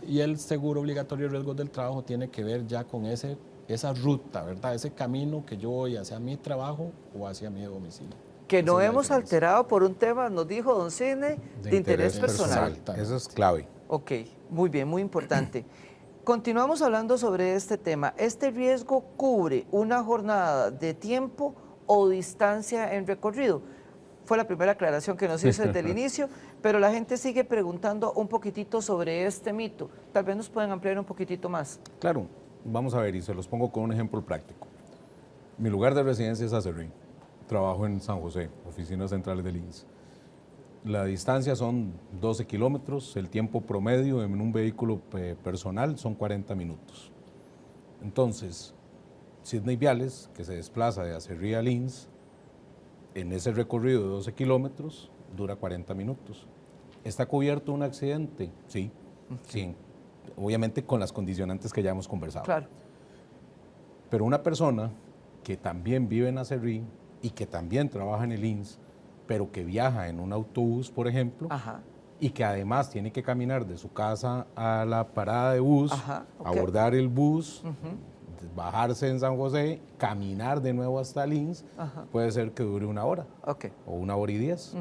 Y el seguro obligatorio de riesgos del trabajo tiene que ver ya con esa ruta, ¿verdad? Ese camino que yo voy hacia mi trabajo o hacia mi domicilio. Que no Esa es la hemos diferencia. alterado por un tema, nos dijo don Sidney, de interés personal. Exactamente. Eso es clave. Ok, muy bien, muy importante. Continuamos hablando sobre este tema. ¿Este riesgo cubre una jornada de tiempo o distancia en recorrido? Fue la primera aclaración que nos hizo desde el inicio, pero la gente sigue preguntando un poquitito sobre este mito. Tal vez nos pueden ampliar un poquitito más. Claro, vamos a ver y se los pongo con un ejemplo práctico. Mi lugar de residencia es Acerrí. Trabajo en San José, oficinas centrales del INS. La distancia son 12 kilómetros, el tiempo promedio en un vehículo personal son 40 minutos. Entonces, Sidney Viales, que se desplaza de Acerrí al INS, en ese recorrido de 12 kilómetros dura 40 minutos. ¿Está cubierto un accidente? Sí, sí, obviamente con las condicionantes que ya hemos conversado. Claro. Pero una persona que también vive en Acerrí y que también trabaja en el INS, pero que viaja en un autobús, por ejemplo, Ajá. y que además tiene que caminar de su casa a la parada de bus, Ajá, ok. abordar el bus, bajarse en San José, caminar de nuevo hasta Lins, Ajá. puede ser que dure 1 hora Ok. o 1 hora y 10.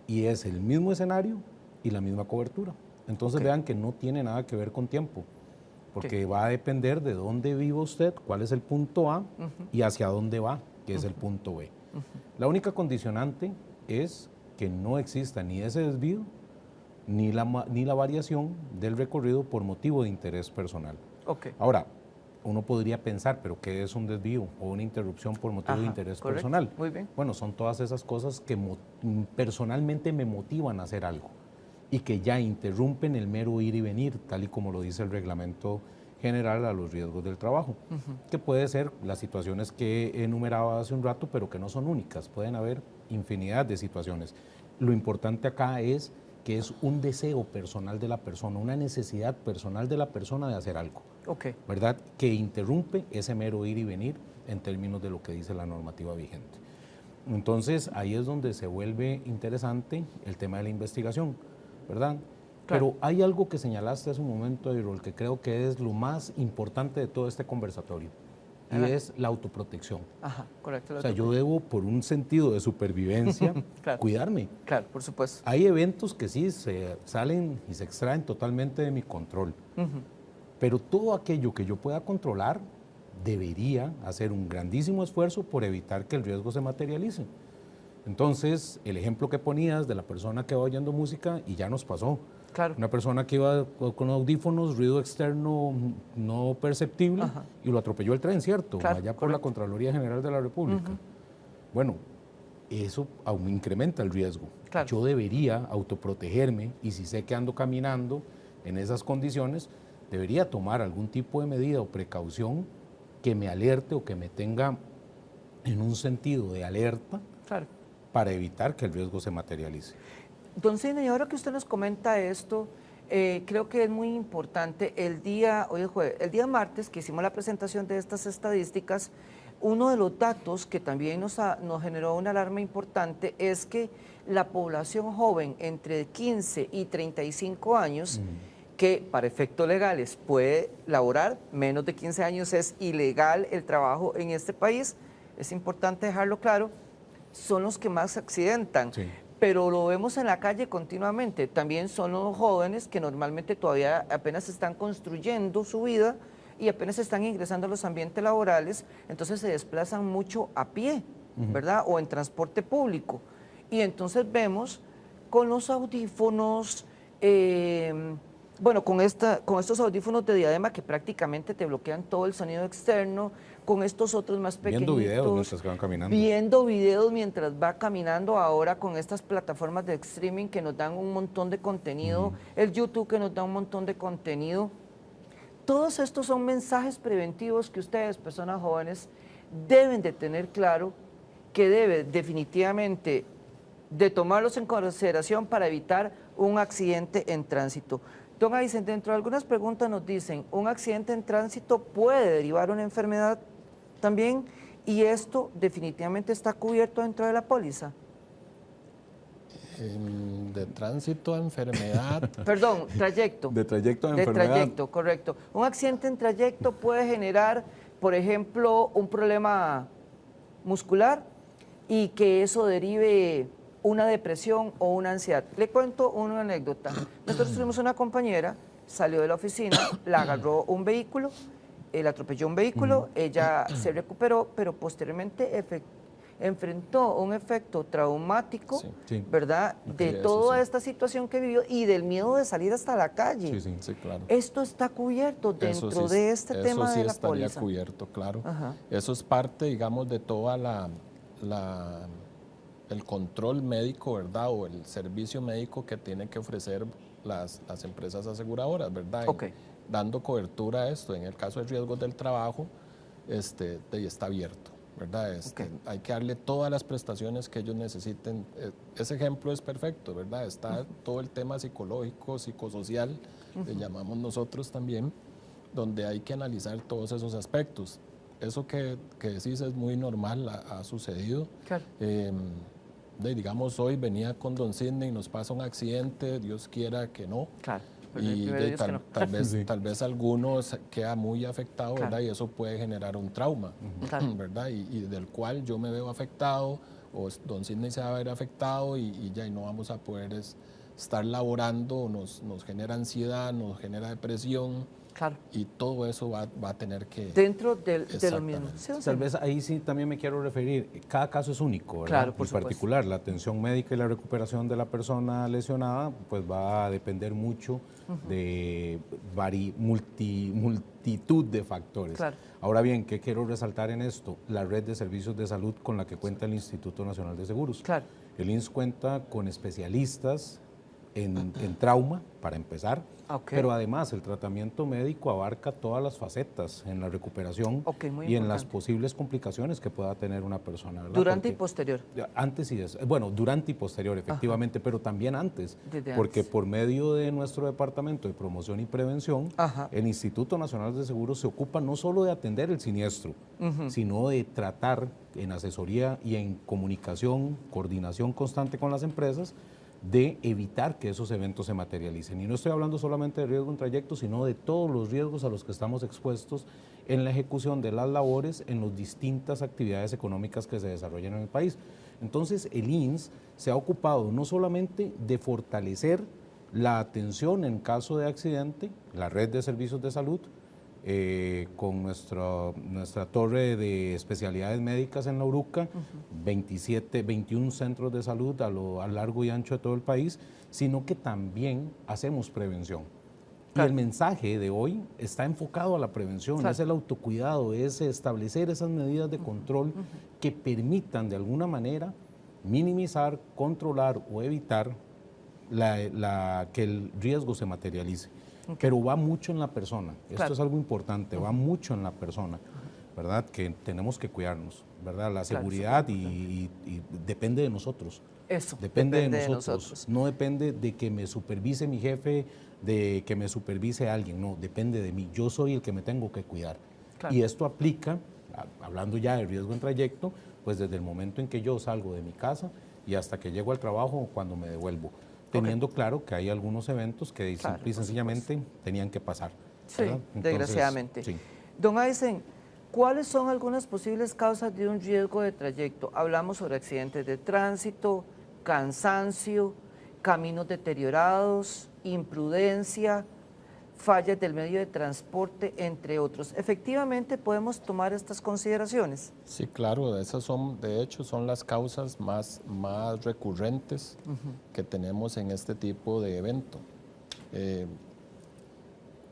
Y es el mismo escenario y la misma cobertura. Entonces Ok. vean que no tiene nada que ver con tiempo, porque va a depender de dónde vive usted, cuál es el punto A y hacia dónde va, que es el punto B. La única condicionante es que no exista ni ese desvío ni la variación del recorrido por motivo de interés personal. Ok. Ahora, uno podría pensar, ¿pero qué es un desvío o una interrupción por motivo de Ajá, interés correcto. personal? Muy bien. Bueno, son todas esas cosas que personalmente me motivan a hacer algo y que ya interrumpen el mero ir y venir, tal y como lo dice el reglamento general a los riesgos del trabajo, que puede ser las situaciones que enumeraba hace un rato, pero que no son únicas, pueden haber infinidad de situaciones. Lo importante acá es que es un deseo personal de la persona, una necesidad personal de la persona de hacer algo, Ok. ¿verdad? Que interrumpe ese mero ir y venir en términos de lo que dice la normativa vigente. Entonces, ahí es donde se vuelve interesante el tema de la investigación, ¿verdad? Claro. Pero hay algo que señalaste hace un momento, Ayrol, que creo que es lo más importante de todo este conversatorio, y Ajá. es la autoprotección. Ajá, correcto. O sea, yo debo, por un sentido de supervivencia, Claro. cuidarme. Claro, por supuesto. Hay eventos que sí se salen y se extraen totalmente de mi control, pero todo aquello que yo pueda controlar debería hacer un grandísimo esfuerzo por evitar que el riesgo se materialice. Entonces, el ejemplo que ponías de la persona que va oyendo música y ya nos pasó. Claro. Una persona que iba con audífonos, ruido externo no perceptible, Ajá. y lo atropelló el tren, ¿cierto? Claro, Allá por correcto. la Contraloría General de la República. Bueno, eso aún incrementa el riesgo. Claro. Yo debería autoprotegerme, y si sé que ando caminando en esas condiciones, debería tomar algún tipo de medida o precaución que me alerte o que me tenga en un sentido de alerta Claro. para evitar que el riesgo se materialice. Don Sidney, ahora que usted nos comenta esto, creo que es muy importante. Hoy es jueves, el día martes que hicimos la presentación de estas estadísticas, uno de los datos que también nos generó una alarma importante es que la población joven entre 15 y 35 años, que para efectos legales puede laborar, menos de 15 años es ilegal el trabajo en este país, es importante dejarlo claro, son los que más se accidentan. Sí. Pero lo vemos en la calle continuamente. También son los jóvenes que normalmente todavía apenas están construyendo su vida y apenas están ingresando a los ambientes laborales, entonces se desplazan mucho a pie, ¿verdad? O en transporte público. Y entonces vemos con los audífonos, bueno, con estos audífonos de diadema que prácticamente te bloquean todo el sonido externo, con estos otros más pequeñitos. Viendo videos mientras que van caminando. Viendo videos mientras va caminando, ahora con estas plataformas de streaming que nos dan un montón de contenido, el YouTube que nos da un montón de contenido. Todos estos son mensajes preventivos que ustedes, personas jóvenes, deben de tener claro que debe definitivamente de tomarlos en consideración para evitar un accidente en tránsito. Don Aysen, dentro de algunas preguntas nos dicen, ¿un accidente en tránsito puede derivar una enfermedad también? ¿Y esto definitivamente está cubierto dentro de la póliza? De tránsito a enfermedad. Perdón, trayecto. De trayecto a De enfermedad. trayecto, correcto. Un accidente en trayecto puede generar, por ejemplo, un problema muscular y que eso derive una depresión o una ansiedad. Le cuento una anécdota. Nosotros tuvimos una compañera, salió de la oficina, la agarró un vehículo, la atropelló un vehículo, ella se recuperó, pero posteriormente enfrentó un efecto traumático, Sí. Sí. ¿verdad? De eso toda sí. esta situación que vivió y del miedo de salir hasta la calle. Sí, sí. Sí, claro. Esto está cubierto Eso dentro sí- de este tema eso sí de la estaría póliza. cubierto, claro. Ajá. Eso es parte, digamos, de toda el control médico, ¿verdad? O el servicio médico que tienen que ofrecer las empresas aseguradoras, ¿verdad? Ok. Dando cobertura a esto. En el caso de riesgos del trabajo, está abierto, ¿verdad? Ok. Hay que darle todas las prestaciones que ellos necesiten. Ese ejemplo es perfecto, ¿verdad? Está todo el tema psicológico, psicosocial, le llamamos nosotros también, donde hay que analizar todos esos aspectos. Eso que decís es muy normal, ha sucedido. Claro. digamos, hoy venía con don Sidney, nos pasa un accidente, Dios quiera que no. Claro. Pero Y primero Dios que no. tal vez alguno queda muy afectado, Claro. ¿verdad? Y eso puede generar un trauma, Claro. ¿verdad? Y del cual yo me veo afectado, o don Sidney se va a ver afectado y ya y no vamos a poder estar laborando, nos genera ansiedad, nos genera depresión. Claro. Y todo eso va a tener que... Dentro de lo mismo. Exactamente. Sí, don Tal Sidney. vez ahí sí también me quiero referir, cada caso es único, ¿verdad? Claro, por En supuesto. particular, la atención médica y la recuperación de la persona lesionada, pues va a depender mucho de multitud de factores. Claro. Ahora bien, ¿qué quiero resaltar en esto? La red de servicios de salud con la que cuenta el Instituto Nacional de Seguros. Claro. El INS cuenta con especialistas en trauma, para empezar, Ok. pero además el tratamiento médico abarca todas las facetas en la recuperación Ok, muy y en las importante. posibles complicaciones que pueda tener una persona, ¿verdad? Durante y Porque- posterior. Antes y después, bueno, durante y posterior, efectivamente, pero también antes, Desde porque antes. por medio de nuestro Departamento de Promoción y Prevención, Ajá. el Instituto Nacional de Seguros se ocupa no solo de atender el siniestro, sino de tratar en asesoría y en comunicación, coordinación constante con las empresas, de evitar que esos eventos se materialicen. Y no estoy hablando solamente de riesgo en trayecto, sino de todos los riesgos a los que estamos expuestos en la ejecución de las labores en las distintas actividades económicas que se desarrollan en el país. Entonces, el INS se ha ocupado no solamente de fortalecer la atención en caso de accidente, la red de servicios de salud, con nuestra torre de especialidades médicas en la Uruca, 21 centros de salud a lo largo y ancho de todo el país, sino que también hacemos prevención. Claro. Y el mensaje de hoy está enfocado a la prevención, Claro. es el autocuidado, es establecer esas medidas de control que permitan de alguna manera minimizar, controlar o evitar que el riesgo se materialice. Pero va mucho en la persona, esto Claro. es algo importante, va mucho en la persona, ¿verdad? Que tenemos que cuidarnos, ¿verdad? La Claro, seguridad y depende de nosotros. Eso. Depende de nosotros. No depende de que me supervise mi jefe, de que me supervise alguien, no, depende de mí. Yo soy el que me tengo que cuidar. Claro. Y esto aplica, hablando ya de riesgo en trayecto, pues desde el momento en que yo salgo de mi casa y hasta que llego al trabajo o cuando me devuelvo, teniendo claro que hay algunos eventos que Claro, simple y por sencillamente tenían que pasar. Sí, ¿verdad? Entonces, desgraciadamente. sí. Don Aysen, ¿cuáles son algunas posibles causas de un riesgo de trayecto? Hablamos sobre accidentes de tránsito, cansancio, caminos deteriorados, imprudencia, fallas del medio de transporte, entre otros. ¿Efectivamente podemos tomar estas consideraciones? Sí, claro, esas son, de hecho, son las causas más recurrentes que tenemos en este tipo de evento.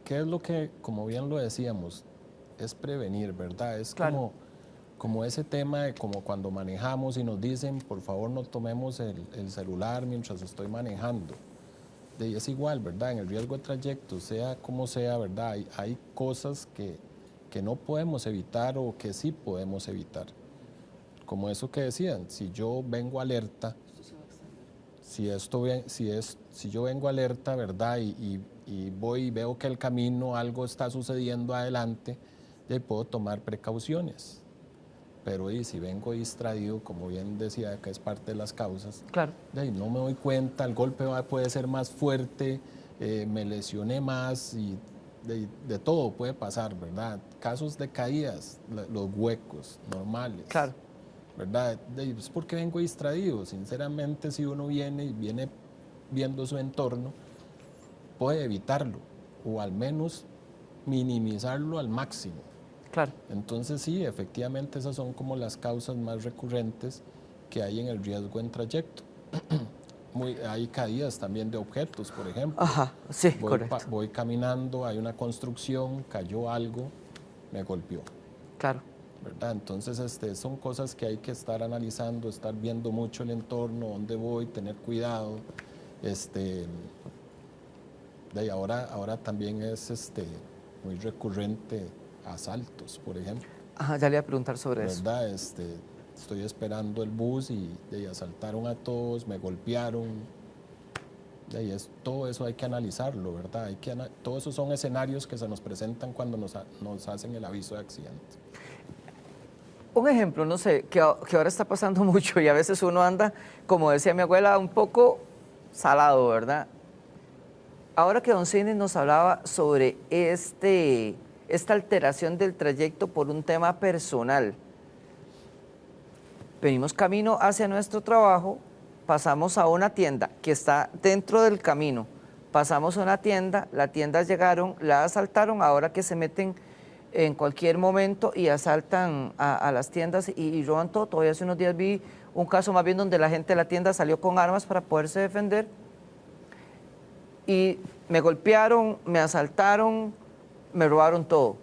¿Qué es lo que, como bien lo decíamos, es prevenir, ¿verdad? Es Claro. como ese tema de como cuando manejamos y nos dicen, por favor no tomemos el celular mientras estoy manejando. Y es igual, ¿verdad? En el riesgo de trayecto, sea como sea, ¿verdad? Hay cosas que no podemos evitar o que sí podemos evitar. Como eso que decían, si yo vengo alerta, si yo vengo alerta, ¿verdad? Y voy y veo que el camino, algo está sucediendo adelante, ya puedo tomar precauciones. Pero y si vengo distraído, como bien decía, que es parte de las causas, Claro. de ahí no me doy cuenta, el golpe puede ser más fuerte, me lesioné más y de todo puede pasar, ¿verdad? Casos de caídas, los huecos normales. Claro. ¿Verdad? Es porque vengo distraído. Sinceramente, si uno viene viendo su entorno, puede evitarlo o al menos minimizarlo al máximo. Claro. Entonces sí, efectivamente esas son como las causas más recurrentes que hay en el riesgo en trayecto. Hay caídas también de objetos, por ejemplo. Ajá, sí, correcto. Voy caminando, hay una construcción, cayó algo, me golpeó. Claro. ¿Verdad? Entonces son cosas que hay que estar analizando, estar viendo mucho el entorno, dónde voy, tener cuidado. Ahora también es muy recurrente asaltos, por ejemplo. Ajá, ya le iba a preguntar sobre eso. ¿Verdad? Estoy esperando el bus y asaltaron a todos, me golpearon. Todo eso hay que analizarlo, ¿verdad? Todos esos son escenarios que se nos presentan cuando nos hacen el aviso de accidente. Un ejemplo, no sé, que ahora está pasando mucho y a veces uno anda, como decía mi abuela, un poco salado, ¿verdad? Ahora que don Sidney nos hablaba sobre esta alteración del trayecto por un tema personal, venimos camino hacia nuestro trabajo, pasamos a una tienda que está dentro del camino, pasamos a una tienda, la tienda llegaron, la asaltaron, ahora que se meten en cualquier momento y asaltan a las tiendas y roban todo. Todavía hace unos días vi un caso más bien donde la gente de la tienda salió con armas para poderse defender y me golpearon, me asaltaron, me robaron todo.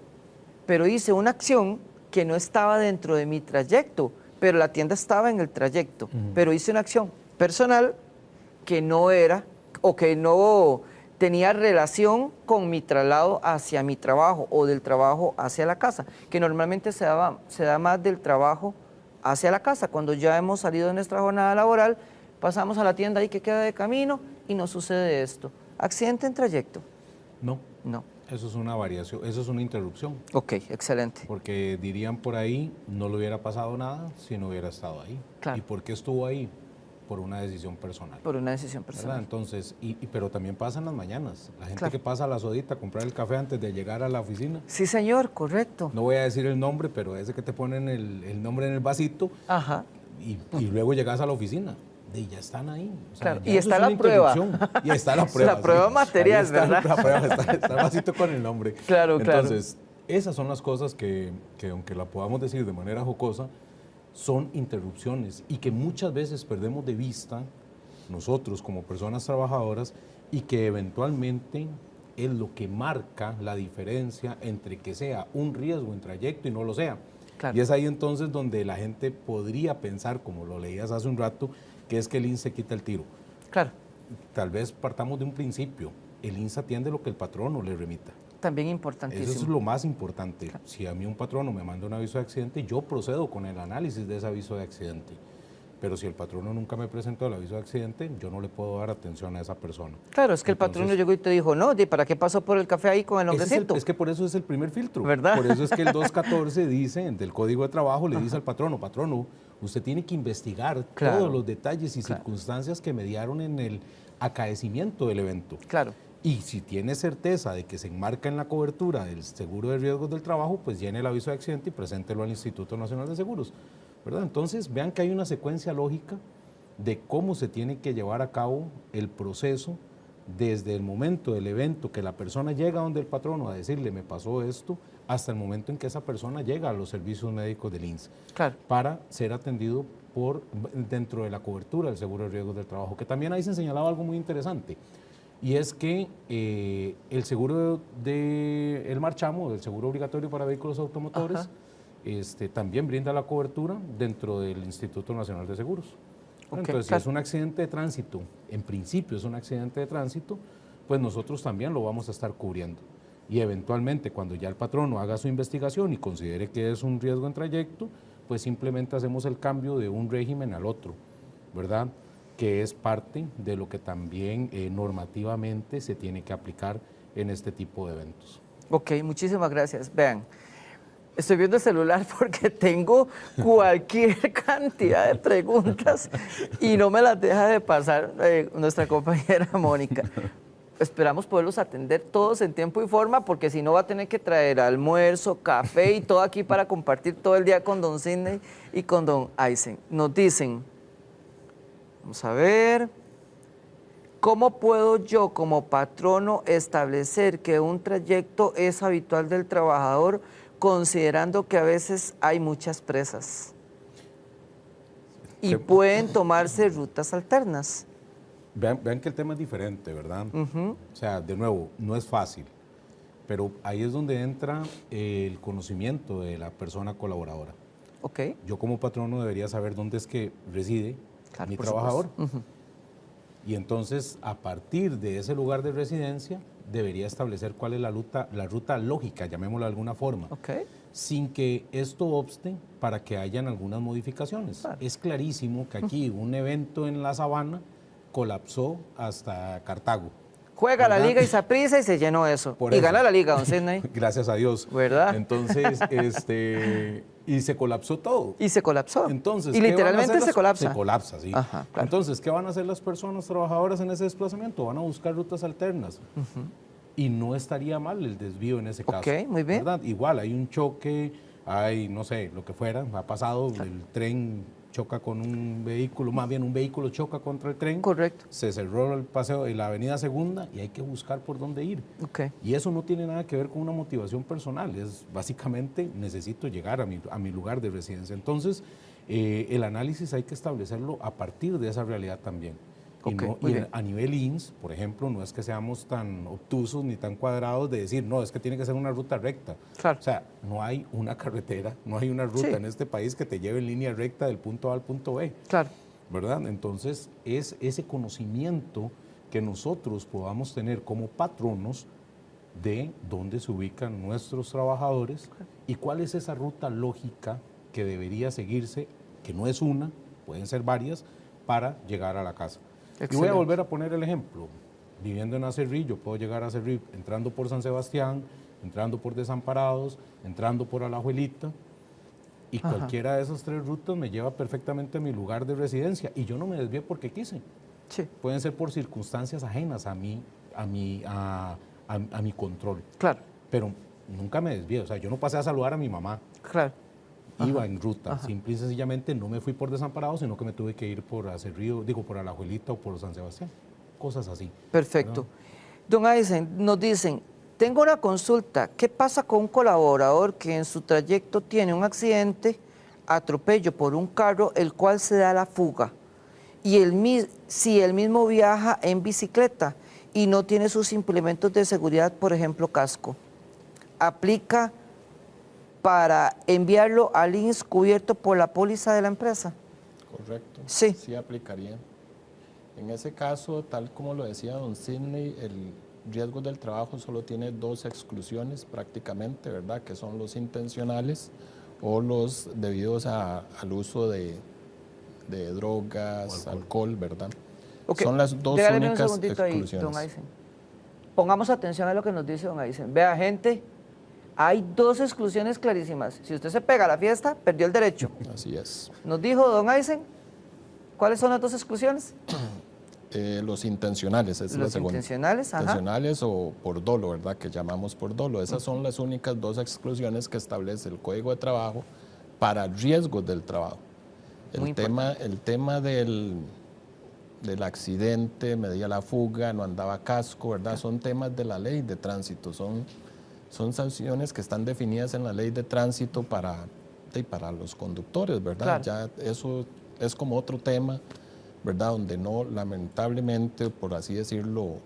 Pero hice una acción que no estaba dentro de mi trayecto, pero la tienda estaba en el trayecto. Pero hice una acción personal que no era o que no tenía relación con mi traslado hacia mi trabajo o del trabajo hacia la casa, que normalmente se da más del trabajo hacia la casa. Cuando ya hemos salido de nuestra jornada laboral, pasamos a la tienda ahí que queda de camino y nos sucede esto. ¿Accidente en trayecto? No, No. eso es una variación, eso es una interrupción. Ok, excelente. Porque dirían por ahí, no le hubiera pasado nada si no hubiera estado ahí. Claro. ¿Y por qué estuvo ahí? Por una decisión personal. Por una decisión ¿Verdad? personal. Entonces, pero también pasa en las mañanas. La gente Claro. que pasa a la sodita a comprar el café antes de llegar a la oficina. Sí, señor, correcto. No voy a decir el nombre, pero ese que te ponen el nombre en el vasito Ajá. y luego llegas a la oficina. Y ya están ahí. O sea, Claro, ya y eso está es la una prueba. interrupción. Y está la prueba. La prueba sí. material, Ahí está ¿verdad? La prueba, está el vasito con el nombre. Claro, claro. Entonces, esas son las cosas que aunque la podamos decir de manera jocosa, son interrupciones y que muchas veces perdemos de vista nosotros como personas trabajadoras y que eventualmente es lo que marca la diferencia entre que sea un riesgo en trayecto y no lo sea. Claro. Y es ahí entonces donde la gente podría pensar, como lo leías hace un rato, que es que el INSS se quita el tiro. Claro. Tal vez partamos de un principio. El INSS atiende lo que el patrono le remita. También importantísimo. Eso es lo más importante. Si a mí un patrono me manda un aviso de accidente, yo procedo con el análisis de ese aviso de accidente. Pero si el patrono nunca me presentó el aviso de accidente, yo no le puedo dar atención a esa persona. Claro, es que el patrono llegó y te dijo, no, ¿para qué pasó por el café ahí con el hombrecito? Es que por eso es el primer filtro. ¿Verdad? Por eso es que el 214 dice, del Código de Trabajo, le dice al patrono, usted tiene que investigar Claro. todos los detalles y circunstancias que mediaron en el acaecimiento del evento. Claro. Y si tiene certeza de que se enmarca en la cobertura del seguro de riesgos del trabajo, pues llene el aviso de accidente y preséntelo al Instituto Nacional de Seguros, ¿verdad? Entonces, vean que hay una secuencia lógica de cómo se tiene que llevar a cabo el proceso desde el momento del evento que la persona llega donde el patrono a decirle me pasó esto, hasta el momento en que esa persona llega a los servicios médicos del INSS, Claro. para ser atendido dentro de la cobertura del seguro de riesgos del trabajo, que también ahí se señalaba algo muy interesante. Y es que el seguro del marchamo, del seguro obligatorio para vehículos automotores, también brinda la cobertura dentro del Instituto Nacional de Seguros. Ok, Entonces, claro. si es un accidente de tránsito, en principio es un accidente de tránsito, pues nosotros también lo vamos a estar cubriendo. Y eventualmente, cuando ya el patrono haga su investigación y considere que es un riesgo en trayecto, pues simplemente hacemos el cambio de un régimen al otro, ¿verdad?, que es parte de lo que también normativamente se tiene que aplicar en este tipo de eventos. Ok, muchísimas gracias. Vean, estoy viendo el celular porque tengo cualquier cantidad de preguntas y no me las deja de pasar nuestra compañera Mónica. Esperamos poderlos atender todos en tiempo y forma, porque si no va a tener que traer almuerzo, café y todo aquí para compartir todo el día con don Sidney y con don Aysen. Nos dicen, vamos a ver, ¿cómo puedo yo como patrono establecer que un trayecto es habitual del trabajador, considerando que a veces hay muchas presas y pueden tomarse rutas alternas? Vean que el tema es diferente, ¿verdad? O sea, de nuevo, no es fácil, pero ahí es donde entra el conocimiento de la persona colaboradora. Ok. Yo como patrono debería saber dónde es que reside Claro, mi por trabajador. supuesto. Y entonces, a partir de ese lugar de residencia, debería establecer cuál es la ruta lógica, llamémosla de alguna forma, Ok. sin que esto obste para que hayan algunas modificaciones. Claro. Es clarísimo que aquí un evento en la sabana colapsó hasta Cartago. Juega la ¿Verdad? liga y Saprissa y se llenó eso. Por Y eso. gana la liga, don Sidney. Gracias a Dios. ¿Verdad? Entonces, y se colapsó todo. Y se colapsó. Entonces, y ¿qué van a literalmente hacer se colapsa. Se colapsa, sí. Ajá, claro. Entonces, ¿qué van a hacer las personas trabajadoras en ese desplazamiento? Van a buscar rutas alternas. Y no estaría mal el desvío en ese caso. Ok, muy bien. ¿Verdad? Igual, hay un choque, hay, no sé, lo que fuera, ha pasado, el tren choca con un vehículo, más bien un vehículo choca contra el tren. Correcto. Se cerró el paseo de la avenida Segunda y hay que buscar por dónde ir. Ok. Y eso no tiene nada que ver con una motivación personal, es básicamente necesito llegar a mi lugar de residencia. Entonces, el análisis hay que establecerlo a partir de esa realidad también. Y, Ok, no- muy y bien. a nivel INS, por ejemplo, no es que seamos tan obtusos ni tan cuadrados de decir, no, es que tiene que ser una ruta recta. Claro. O sea, no hay una carretera, no hay una ruta Sí. en este país que te lleve en línea recta del punto A al punto B. Claro. ¿Verdad? Entonces, es ese conocimiento que nosotros podamos tener como patronos de dónde se ubican nuestros trabajadores y cuál es esa ruta lógica que debería seguirse, que no es una, pueden ser varias, para llegar a la casa. Y voy a Excelente. volver a poner el ejemplo. Viviendo en Acerrí, yo puedo llegar a Acerrí entrando por San Sebastián, entrando por Desamparados, entrando por Alajuelita, y Ajá. cualquiera de esas tres rutas me lleva perfectamente a mi lugar de residencia y yo no me desvío porque quise. Sí, Pueden ser por circunstancias ajenas a mi control, claro, pero nunca me desvié. O sea, yo no pasé a saludar a mi mamá, claro. iba en ruta. Simple y sencillamente no me fui por Desamparados, sino que me tuve que ir por Acerrío, digo, por Alajuelita o por San Sebastián. Cosas así. Perfecto. Don Aysen, nos dicen, tengo una consulta, ¿qué pasa con un colaborador que en su trayecto tiene un accidente, atropello por un carro, el cual se da la fuga? Y si él mismo viaja en bicicleta y no tiene sus implementos de seguridad, por ejemplo, casco, ¿aplica para enviarlo al INS cubierto por la póliza de la empresa? Correcto. Sí. Sí aplicaría. En ese caso, tal como lo decía don Sidney, el riesgo del trabajo solo tiene dos exclusiones prácticamente, ¿verdad? Que son los intencionales o los debidos al uso de drogas, alcohol, ¿verdad? Ok, Son las dos regáleme un únicas segundito ahí, exclusiones. don Aysen. Pongamos atención a lo que nos dice don Aysen. Vea, gente, hay dos exclusiones clarísimas. Si usted se pega a la fiesta, perdió el derecho. Así es. Nos dijo don Aysen, ¿cuáles son las dos exclusiones? Los intencionales, es la Los segunda. intencionales, ajá. Intencionales o por dolo, ¿verdad? Que llamamos por dolo. Esas son las únicas dos exclusiones que establece el Código de Trabajo para riesgos del trabajo. Muy El tema del accidente, me di a la fuga, no andaba casco, ¿verdad? Son temas de la ley de tránsito, son sanciones que están definidas en la ley de tránsito para los conductores, ¿verdad? Claro. Ya eso es como otro tema, ¿verdad? Donde no, lamentablemente, por así decirlo,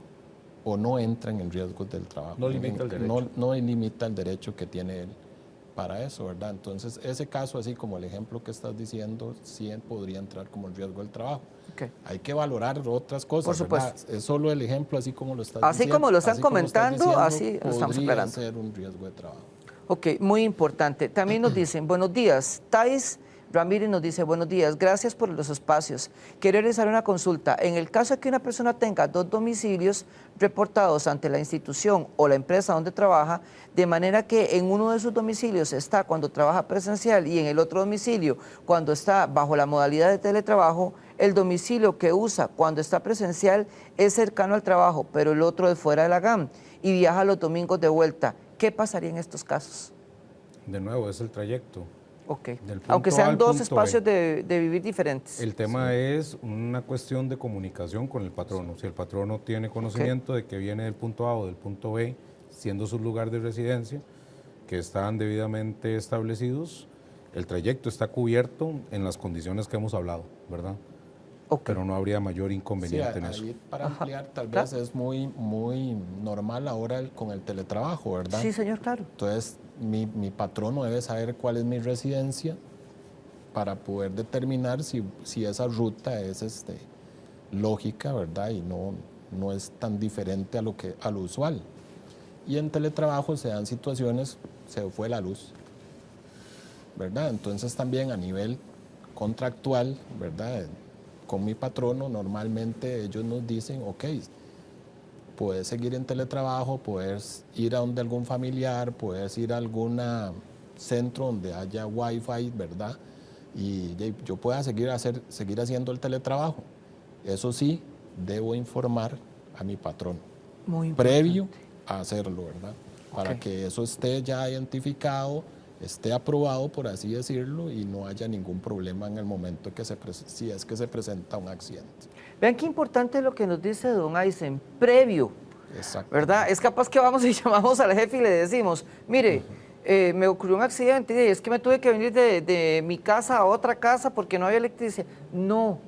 o no entran en riesgos del trabajo. No limita el derecho. No limita el derecho que tiene él para eso, ¿verdad? Entonces, ese caso, así como el ejemplo que estás diciendo, sí podría entrar como el riesgo del trabajo. Ok. Hay que valorar otras cosas, Por ¿verdad? supuesto. Es solo el ejemplo, así como lo estás Así diciendo. como lo están así como estás comentando, diciendo, así lo estamos podría aclarando. ser un riesgo de trabajo. Ok, muy importante. También nos dicen, buenos días. Thais Ramírez nos dice, buenos días, gracias por los espacios. Quiero realizar una consulta. En el caso de que una persona tenga dos domicilios reportados ante la institución o la empresa donde trabaja, de manera que en uno de sus domicilios está cuando trabaja presencial y en el otro domicilio cuando está bajo la modalidad de teletrabajo, el domicilio que usa cuando está presencial es cercano al trabajo, pero el otro es fuera de la GAM y viaja los domingos de vuelta. ¿Qué pasaría en estos casos? De nuevo, es el trayecto. Ok, Del punto aunque A sean al dos punto espacios B. de vivir diferentes. El tema es una cuestión de comunicación con el patrono. Si el patrono tiene conocimiento de que viene del punto A o del punto B, siendo su lugar de residencia, que están debidamente establecidos, el trayecto está cubierto en las condiciones que hemos hablado, ¿verdad? Ok. Pero no habría mayor Sí, inconveniente en eso. ahí para ampliar, tal claro. vez es muy normal ahora con el teletrabajo, ¿verdad? Sí, señor, claro. Entonces, mi patrono debe saber cuál es mi residencia para poder determinar si esa ruta es lógica, ¿verdad? Y no es tan diferente a lo usual. Y en teletrabajo se dan situaciones, se fue la luz, ¿verdad? Entonces también a nivel contractual, ¿verdad? Con mi patrono, normalmente ellos nos dicen, ok, puedes seguir en teletrabajo, puedes ir a donde algún familiar, puedes ir a alguna centro donde haya wifi, ¿verdad? Y yo pueda seguir haciendo el teletrabajo. Eso sí, debo informar a mi patrón Muy importante. previo a hacerlo, ¿verdad? Para que eso esté ya identificado, esté aprobado, por así decirlo, y no haya ningún problema en el momento si es que se presenta un accidente. Vean qué importante lo que nos dice don Aysen, previo, Exacto. ¿verdad? Es capaz que vamos y llamamos al jefe y le decimos, mire, me ocurrió un accidente y es que me tuve que venir de mi casa a otra casa porque no había electricidad. No,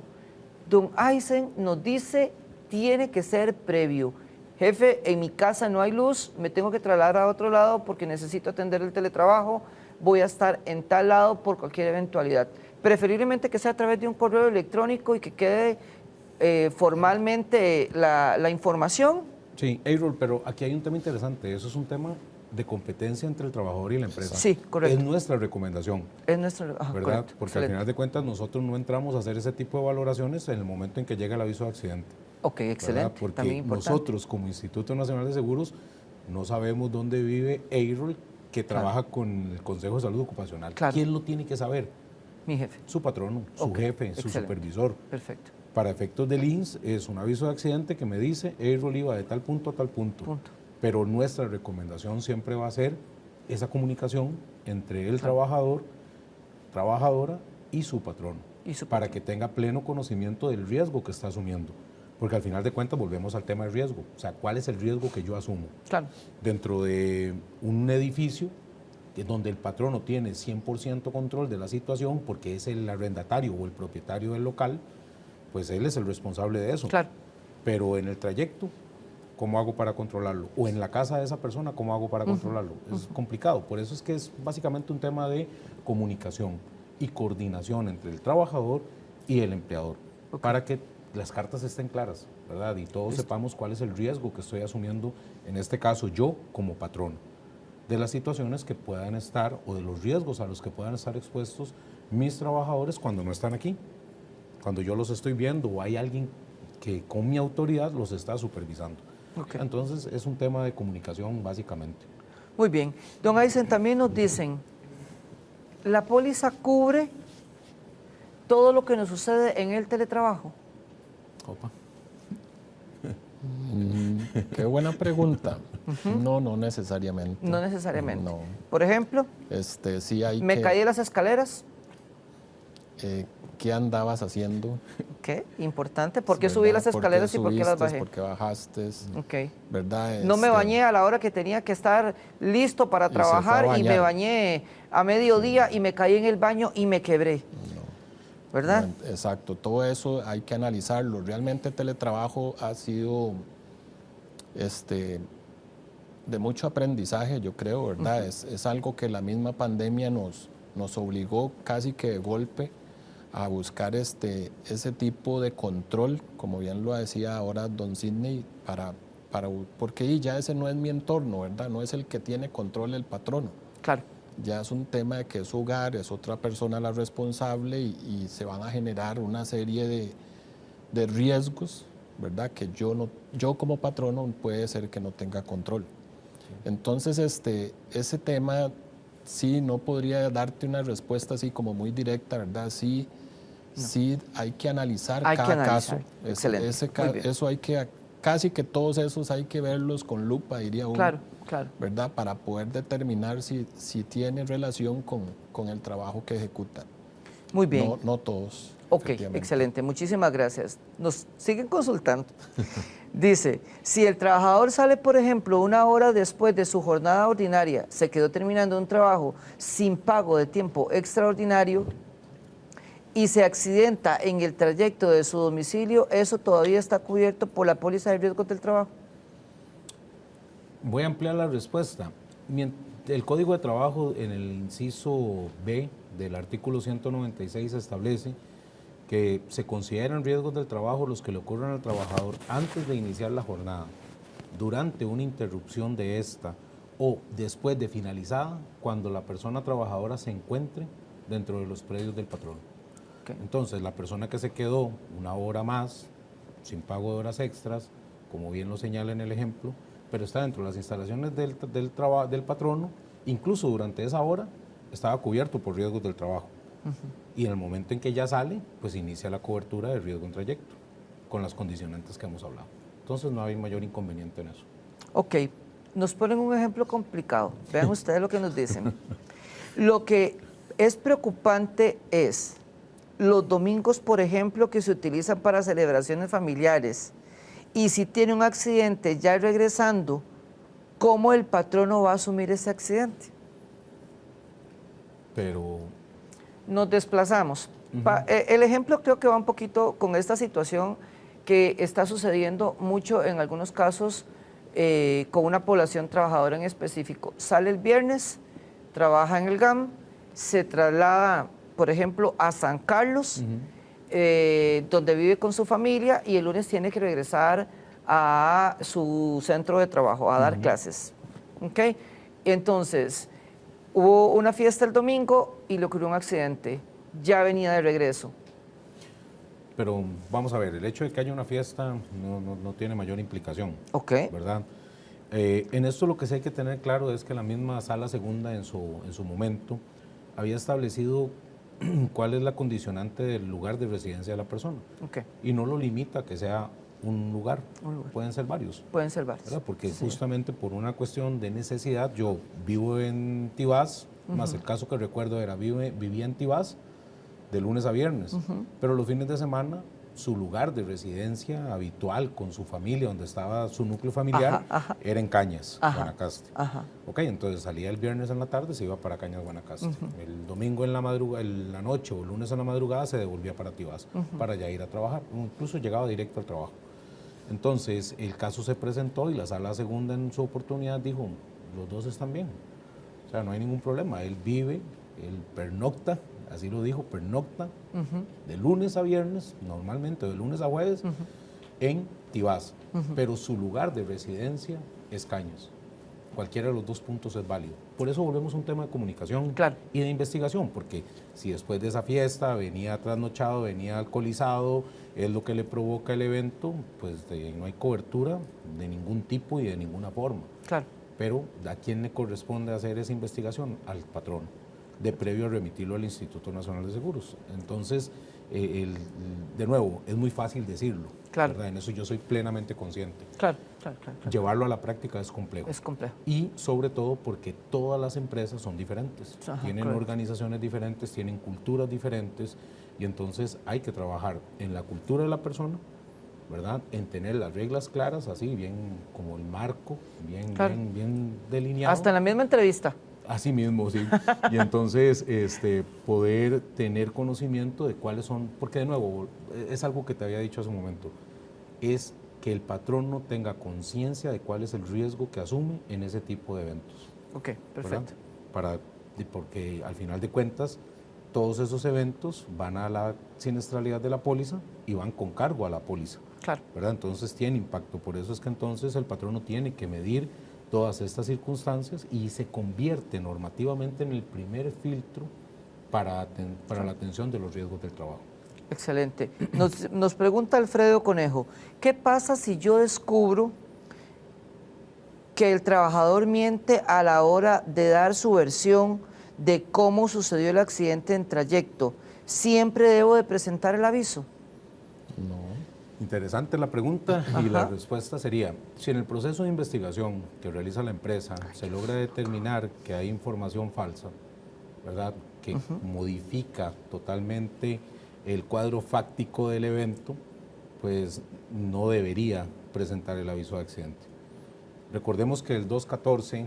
don Aysen nos dice, tiene que ser previo. Jefe, en mi casa no hay luz, me tengo que trasladar a otro lado porque necesito atender el teletrabajo, voy a estar en tal lado por cualquier eventualidad. Preferiblemente que sea a través de un correo electrónico y que quede formalmente la información. Sí, Errol, pero aquí hay un tema interesante. Eso es un tema de competencia entre el trabajador y la empresa. Sí, correcto. Es nuestra recomendación, Es nuestro, ¿verdad? correcto, Porque excelente. al final de cuentas nosotros no entramos a hacer ese tipo de valoraciones en el momento en que llega el aviso de accidente. Ok, ¿verdad? excelente, Porque también importante. nosotros como Instituto Nacional de Seguros no sabemos dónde vive Errol, que trabaja con el Consejo de Salud Ocupacional. Claro. ¿Quién lo tiene que saber? Mi jefe. Su patrono, su Ok, jefe, su excelente. supervisor. Perfecto. Para efectos del INS es un aviso de accidente que me dice Errol iba de tal punto a tal punto. Punto. Pero nuestra recomendación siempre va a ser esa comunicación entre el trabajador, trabajadora y su patrono, para que tenga pleno conocimiento del riesgo que está asumiendo. Porque al final de cuentas volvemos al tema del riesgo. O sea, ¿cuál es el riesgo que yo asumo? Claro. Dentro de un edificio donde el patrono tiene 100% control de la situación porque es el arrendatario o el propietario del local, pues él es el responsable de eso. Claro. Pero en el trayecto, ¿cómo hago para controlarlo? O en la casa de esa persona, ¿cómo hago para controlarlo? Es complicado. Por eso es que es básicamente un tema de comunicación y coordinación entre el trabajador y el empleador, para que las cartas estén claras, ¿verdad? Y todos sepamos cuál es el riesgo que estoy asumiendo, en este caso yo como patrón, de las situaciones que puedan estar o de los riesgos a los que puedan estar expuestos mis trabajadores cuando no están aquí. Cuando yo los estoy viendo o hay alguien que con mi autoridad los está supervisando. Ok. Entonces es un tema de comunicación básicamente. Muy bien. Don Aysen, también nos dicen, ¿la póliza cubre todo lo que nos sucede en el teletrabajo? Opa. Qué buena pregunta. No, no necesariamente. No necesariamente. No. Por ejemplo, Sí hay me caí de las escaleras. ¿Qué andabas haciendo? ¿Qué? Importante. ¿Por qué ¿Verdad? subí las escaleras y por qué las subiste? bajé? ¿Por qué bajaste? Ok. ¿Verdad? No me bañé a la hora que tenía que estar listo para Y se fue a trabajar y me bañar. bañé a mediodía y me caí en el baño y me quebré. ¿Verdad? No, exacto, todo eso hay que analizarlo. Realmente el teletrabajo ha sido de mucho aprendizaje, yo creo, ¿verdad? Es algo que la misma pandemia nos obligó casi que de golpe a buscar ese tipo de control, como bien lo decía ahora don Sidney, porque ya ese no es mi entorno, ¿verdad? No es el que tiene control el patrono. Claro. Ya es un tema de que es su hogar, es otra persona la responsable y se van a generar una serie de riesgos, ¿verdad? Que yo como patrono puede ser que no tenga control. Entonces, ese tema sí no podría darte una respuesta así como muy directa, ¿verdad? Sí, sí hay que analizar cada caso. Excelente. Muy bien. Eso hay que, casi que todos esos hay que verlos con lupa, diría uno. Claro, claro. ¿Verdad? Para poder determinar si tiene relación con el trabajo que ejecutan. Muy bien. No todos. Ok, efectivamente. excelente. Muchísimas gracias. Nos siguen consultando. Dice, si el trabajador sale, por ejemplo, 1 hora después de su jornada ordinaria, se quedó terminando un trabajo sin pago de tiempo extraordinario y se accidenta en el trayecto de su domicilio, ¿eso todavía está cubierto por la póliza de riesgos del trabajo? Voy a ampliar la respuesta. El Código de Trabajo en el inciso B del artículo 196 establece que se consideran riesgos del trabajo los que le ocurren al trabajador antes de iniciar la jornada, durante una interrupción de esta o después de finalizada, cuando la persona trabajadora se encuentre dentro de los predios del patrón. Okay. Entonces, la persona que se quedó 1 hora más, sin pago de horas extras, como bien lo señala en el ejemplo, pero está dentro de las instalaciones del patrono, incluso durante esa hora estaba cubierto por riesgos del trabajo. Y en el momento en que ya sale, pues inicia la cobertura de riesgo en trayecto, con las condicionantes que hemos hablado. Entonces no hay mayor inconveniente en eso. Ok, nos ponen un ejemplo complicado. Vean ustedes lo que nos dicen. Lo que es preocupante es los domingos, por ejemplo, que se utilizan para celebraciones familiares. Y si tiene un accidente ya regresando, ¿cómo el patrono va a asumir ese accidente? Pero Nos desplazamos. El ejemplo creo que va un poquito con esta situación que está sucediendo mucho en algunos casos con una población trabajadora en específico. Sale el viernes, trabaja en el GAM, se traslada, por ejemplo, a San Carlos, donde vive con su familia, y el lunes tiene que regresar a su centro de trabajo a dar clases. ¿Okay? Entonces, hubo una fiesta el domingo y le ocurrió un accidente. Ya venía de regreso. Pero vamos a ver, el hecho de que haya una fiesta no tiene mayor implicación, Ok. ¿verdad? En esto lo que sí hay que tener claro es que la misma Sala Segunda en su momento había establecido cuál es la condicionante del lugar de residencia de la persona. Ok. Y no lo limita a que sea un lugar, Un lugar. pueden ser varios. Pueden ser varios. ¿Verdad? Porque Sí, señor. justamente por una cuestión de necesidad, yo vivo en Tibás, más el caso que recuerdo era vivía en Tibás de lunes a viernes, pero los fines de semana su lugar de residencia habitual con su familia, donde estaba su núcleo familiar, era en Cañas, Guanacaste. Ok, entonces salía el viernes en la tarde, se iba para Cañas, Guanacaste. El domingo en la noche o el lunes en la madrugada se devolvía para Tibás, para ya ir a trabajar, incluso llegaba directo al trabajo. Entonces el caso se presentó y la Sala Segunda en su oportunidad dijo, los dos están bien, o sea, no hay ningún problema, él vive, él pernocta, así lo dijo, pernocta, de lunes a viernes, normalmente de lunes a jueves, en Tibás, pero su lugar de residencia es Cañas. Cualquiera de los dos puntos es válido. Por eso volvemos a un tema de comunicación y de investigación, porque si después de esa fiesta venía trasnochado, venía alcoholizado, es lo que le provoca el evento, pues no hay cobertura de ningún tipo y de ninguna forma. Claro. Pero ¿a quién le corresponde hacer esa investigación? Al patrón, de previo a remitirlo al Instituto Nacional de Seguros. Entonces, de nuevo, es muy fácil decirlo. Claro. ¿Verdad? En eso yo soy plenamente consciente. Claro. Llevarlo a la práctica es complejo. Es complejo. Y sobre todo porque todas las empresas son diferentes. Tienen correcto. Organizaciones diferentes, tienen culturas diferentes, y entonces hay que trabajar en la cultura de la persona, ¿verdad? En tener las reglas claras, así, bien como el marco, bien delineado. Hasta en la misma entrevista. Así mismo, sí. Y entonces poder tener conocimiento de cuáles son, porque de nuevo, es algo que te había dicho hace un momento, es que el patrono tenga conciencia de cuál es el riesgo que asume en ese tipo de eventos. Ok, perfecto. Porque al final de cuentas, todos esos eventos van a la siniestralidad de la póliza y van con cargo a la póliza. Claro. ¿Verdad? Entonces tiene impacto. Por eso es que entonces el patrono tiene que medir todas estas circunstancias y se convierte normativamente en el primer filtro para la atención de los riesgos del trabajo. Excelente. Nos pregunta Alfredo Conejo, ¿qué pasa si yo descubro que el trabajador miente a la hora de dar su versión de cómo sucedió el accidente en trayecto? ¿Siempre debo de presentar el aviso? No. Interesante la pregunta y la respuesta sería, si en el proceso de investigación que realiza la empresa se logra determinar que hay información falsa, ¿verdad?, que modifica totalmente el cuadro fáctico del evento, pues no debería presentar el aviso de accidente. Recordemos que el 214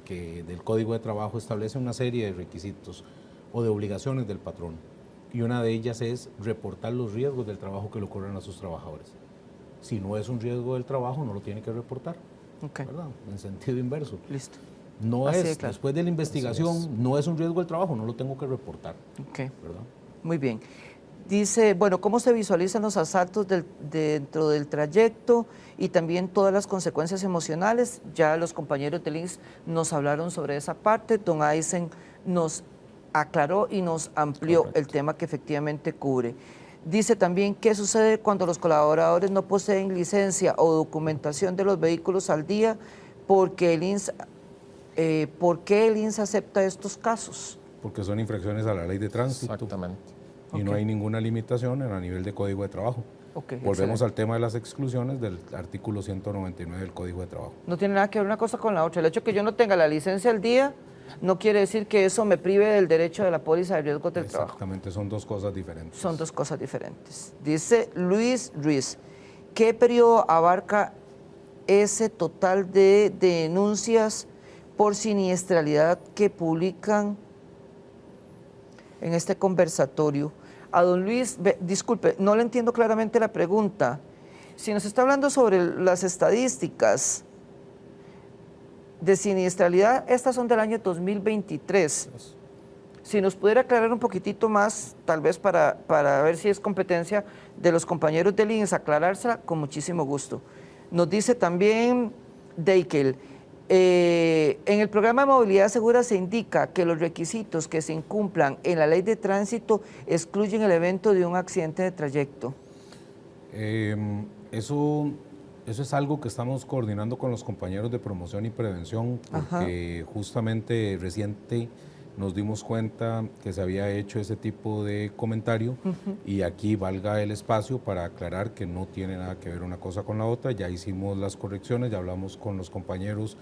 del Código de Trabajo establece una serie de requisitos o de obligaciones del patrón. Y una de ellas es reportar los riesgos del trabajo que le ocurren a sus trabajadores. Si no es un riesgo del trabajo, no lo tiene que reportar, ¿verdad? En sentido inverso. Listo. No Así es, de claro. después de la investigación, no es un riesgo del trabajo, no lo tengo que reportar, ¿verdad? Muy bien. Dice, bueno, ¿cómo se visualizan los asaltos dentro del trayecto y también todas las consecuencias emocionales? Ya los compañeros del INS nos hablaron sobre esa parte. Don Aysen nos aclaró y nos amplió el tema que efectivamente cubre. Dice también, ¿qué sucede cuando los colaboradores no poseen licencia o documentación de los vehículos al día? ¿Por qué el INS acepta estos casos? porque son infracciones a la ley de tránsito. Exactamente. Y no hay ninguna limitación a nivel de Código de Trabajo. Volvemos excelente. al tema de las exclusiones del artículo 199 del Código de Trabajo. No tiene nada que ver una cosa con la otra. El hecho de que yo no tenga la licencia al día no quiere decir que eso me prive del derecho de la póliza de riesgos del trabajo. Exactamente, son dos cosas diferentes. Son dos cosas diferentes. Dice Luis Ruiz, ¿qué periodo abarca ese total de denuncias por siniestralidad que publican en este conversatorio? A don Luis, disculpe, no le entiendo claramente la pregunta. Si nos está hablando sobre las estadísticas de siniestralidad, estas son del año 2023. Si nos pudiera aclarar un poquitito más, tal vez para ver si es competencia de los compañeros del INS, aclarársela con muchísimo gusto. Nos dice también Deikel, en el programa de movilidad segura se indica que los requisitos que se incumplan en la ley de tránsito excluyen el evento de un accidente de trayecto. Eso es algo que estamos coordinando con los compañeros de promoción y prevención, porque justamente reciente nos dimos cuenta que se había hecho ese tipo de comentario y aquí valga el espacio para aclarar que no tiene nada que ver una cosa con la otra. Ya hicimos las correcciones, ya hablamos con los compañeros,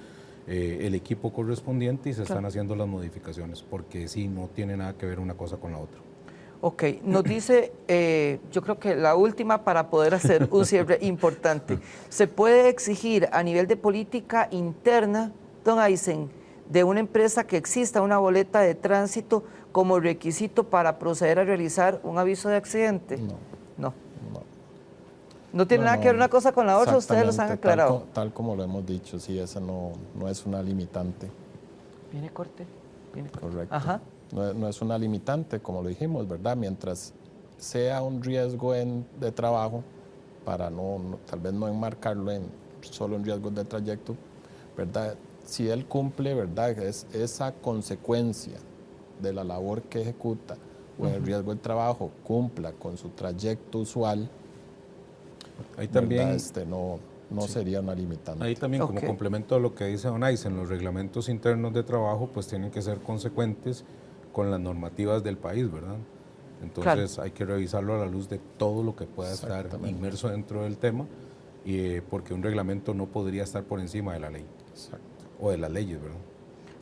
el equipo correspondiente y se están haciendo las modificaciones, porque sí, no tiene nada que ver una cosa con la otra. Ok, nos dice, yo creo que la última para poder hacer un cierre importante. ¿Se puede exigir a nivel de política interna, don Aysen, de una empresa que exista una boleta de tránsito como requisito para proceder a realizar un aviso de accidente? No. No tiene nada que ver una cosa con la otra, ustedes los han aclarado. Tal como lo hemos dicho, sí, esa no es una limitante. Viene corte. Correcto. Ajá. No es una limitante, como lo dijimos, ¿verdad? Mientras sea un riesgo de trabajo, para tal vez no enmarcarlo solo en riesgos de trayecto, ¿verdad? Si él cumple, ¿verdad? Es esa consecuencia de la labor que ejecuta o el riesgo del trabajo cumpla con su trayecto usual, ahí también no sería una limitante. Ahí también, como complemento a lo que dice don Aysen, los reglamentos internos de trabajo pues tienen que ser consecuentes con las normativas del país, ¿verdad? Entonces hay que revisarlo a la luz de todo lo que pueda estar inmerso dentro del tema, porque un reglamento no podría estar por encima de la ley. Exacto. O de las leyes, ¿verdad?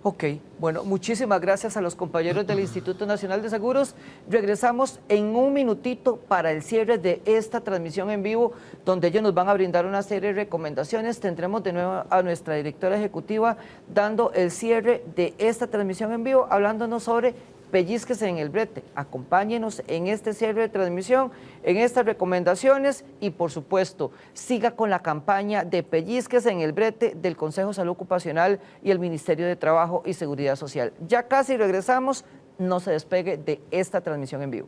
Ok, bueno, muchísimas gracias a los compañeros del Instituto Nacional de Seguros. Regresamos en un minutito para el cierre de esta transmisión en vivo, donde ellos nos van a brindar una serie de recomendaciones. Tendremos de nuevo a nuestra directora ejecutiva dando el cierre de esta transmisión en vivo, hablándonos sobre pellizquese en el brete. Acompáñenos en este cierre de transmisión, en estas recomendaciones y, por supuesto, siga con la campaña de pellizquese en el brete del Consejo de Salud Ocupacional y el Ministerio de Trabajo y Seguridad Social. Ya casi regresamos, no se despegue de esta transmisión en vivo.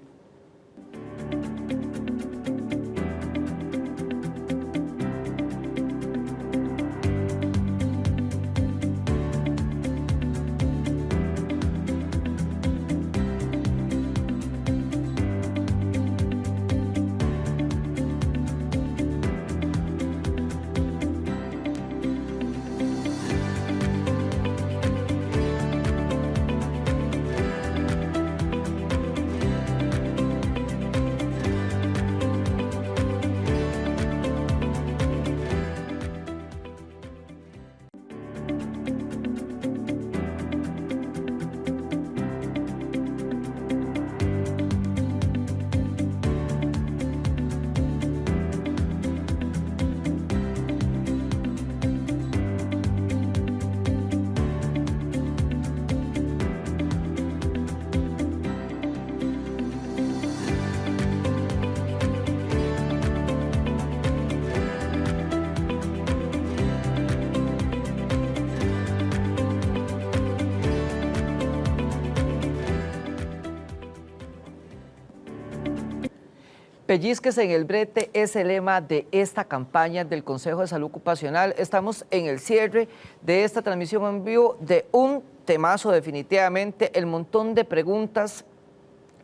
Pellizquese en el brete es el lema de esta campaña del Consejo de Salud Ocupacional. Estamos en el cierre de esta transmisión en vivo de un temazo definitivamente, el montón de preguntas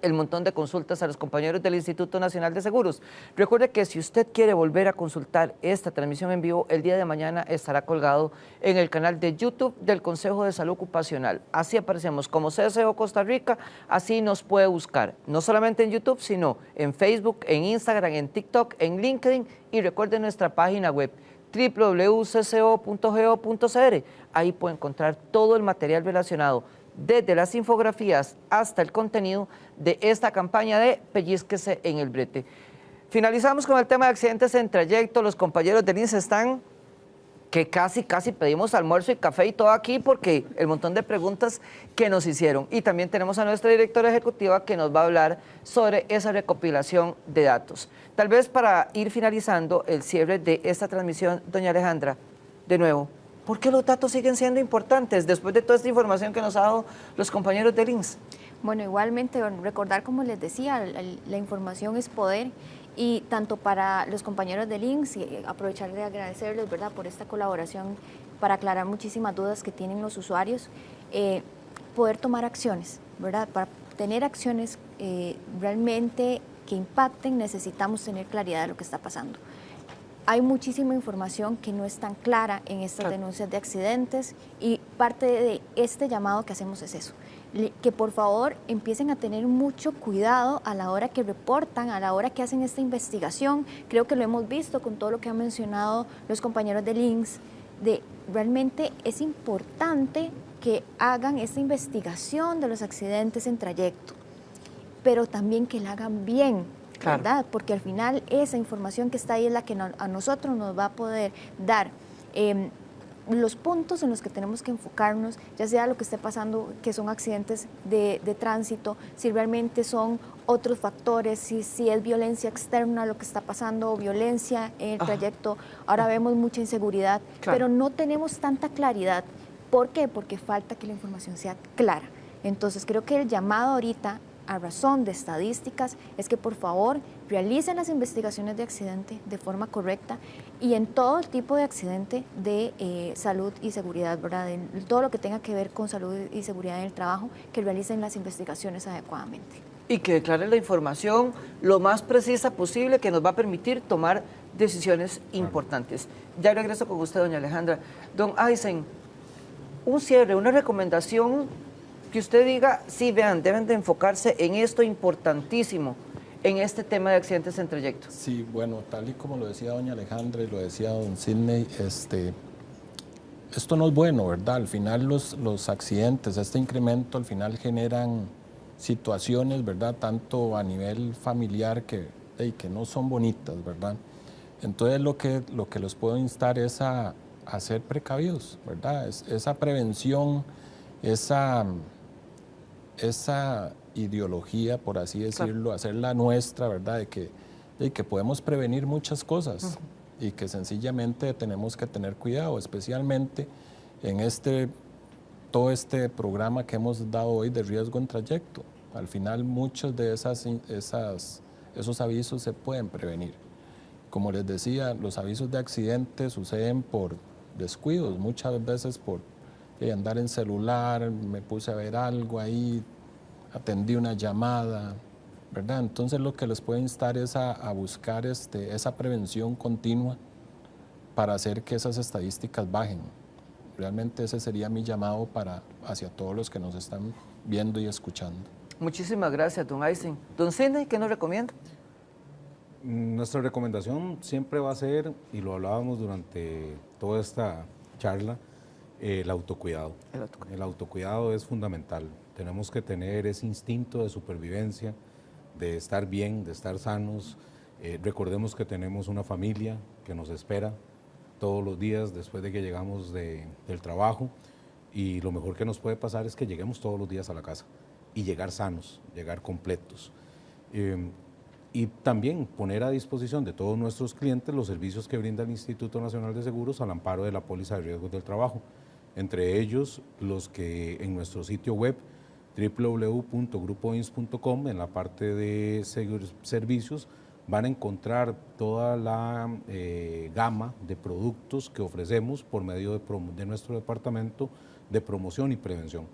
el montón de consultas a los compañeros del Instituto Nacional de Seguros. Recuerde que si usted quiere volver a consultar esta transmisión en vivo, el día de mañana estará colgado en el canal de YouTube del Consejo de Salud Ocupacional. Así aparecemos como CSO Costa Rica, así nos puede buscar, no solamente en YouTube, sino en Facebook, en Instagram, en TikTok, en LinkedIn, y recuerde nuestra página web www.cco.go.cr. Ahí puede encontrar todo el material relacionado, desde las infografías hasta el contenido de esta campaña de Pellízquese en el brete. Finalizamos con el tema de accidentes en trayecto. Los compañeros del INSS están que casi pedimos almuerzo y café y todo aquí porque el montón de preguntas que nos hicieron. Y también tenemos a nuestra directora ejecutiva que nos va a hablar sobre esa recopilación de datos. Tal vez para ir finalizando el cierre de esta transmisión, doña Alejandra, de nuevo, ¿por qué los datos siguen siendo importantes después de toda esta información que nos ha dado los compañeros del INSS? Bueno, igualmente recordar, como les decía, la información es poder. Y tanto para los compañeros del INSS, aprovechar de agradecerles, ¿verdad?, por esta colaboración para aclarar muchísimas dudas que tienen los usuarios, poder tomar acciones, ¿verdad? Para tener acciones realmente que impacten, necesitamos tener claridad de lo que está pasando. Hay muchísima información que no es tan clara en estas denuncias de accidentes, y parte de este llamado que hacemos es eso, que por favor empiecen a tener mucho cuidado a la hora que reportan, a la hora que hacen esta investigación. Creo que lo hemos visto con todo lo que han mencionado los compañeros del INSS, de realmente es importante que hagan esta investigación de los accidentes en trayecto, pero también que la hagan bien, ¿verdad? Porque al final esa información que está ahí es la que a nosotros nos va a poder dar los puntos en los que tenemos que enfocarnos, ya sea lo que esté pasando, que son accidentes de tránsito, si realmente son otros factores, si es violencia externa lo que está pasando, o violencia en el trayecto. Ahora vemos mucha inseguridad, pero no tenemos tanta claridad. ¿Por qué? Porque falta que la información sea clara. Entonces creo que el llamado ahorita, a razón de estadísticas, es que por favor realicen las investigaciones de accidente de forma correcta, y en todo el tipo de accidente de salud y seguridad, ¿verdad? En todo lo que tenga que ver con salud y seguridad en el trabajo, que realicen las investigaciones adecuadamente. Y que declaren la información lo más precisa posible, que nos va a permitir tomar decisiones importantes. Ya regreso con usted, doña Alejandra. Don Aysen, un cierre, una recomendación que usted diga, sí, vean, deben de enfocarse en esto importantísimo, en este tema de accidentes en trayecto. Sí, bueno, tal y como lo decía doña Alejandra y lo decía don Sidney, esto no es bueno, ¿verdad? Al final los accidentes, este incremento al final generan situaciones, ¿verdad? Tanto a nivel familiar que no son bonitas, ¿verdad? Entonces lo que los puedo instar es a ser precavidos, ¿verdad? Esa prevención, esa ideología, por así decirlo, hacerla nuestra, ¿verdad? De que podemos prevenir muchas cosas y que sencillamente tenemos que tener cuidado, especialmente en todo este programa que hemos dado hoy de riesgo en trayecto. Al final muchos de esos avisos se pueden prevenir. Como les decía, los avisos de accidentes suceden por descuidos, muchas veces por andar en celular, me puse a ver algo ahí, atendí una llamada, ¿verdad? Entonces lo que les puedo instar es a buscar esa prevención continua para hacer que esas estadísticas bajen. Realmente ese sería mi llamado hacia todos los que nos están viendo y escuchando. Muchísimas gracias, don Aysen. Don Sidney, ¿qué nos recomienda? Nuestra recomendación siempre va a ser, y lo hablábamos durante toda esta charla, el autocuidado. El autocuidado es fundamental. Tenemos que tener ese instinto de supervivencia, de estar bien, de estar sanos. Recordemos que tenemos una familia que nos espera todos los días después de que llegamos del trabajo, y lo mejor que nos puede pasar es que lleguemos todos los días a la casa y llegar sanos, llegar completos. Y también poner a disposición de todos nuestros clientes los servicios que brinda el Instituto Nacional de Seguros al amparo de la póliza de riesgos del trabajo. Entre ellos, los que en nuestro sitio web www.grupoins.com, en la parte de servicios, van a encontrar toda la gama de productos que ofrecemos por medio de nuestro departamento de promoción y prevención.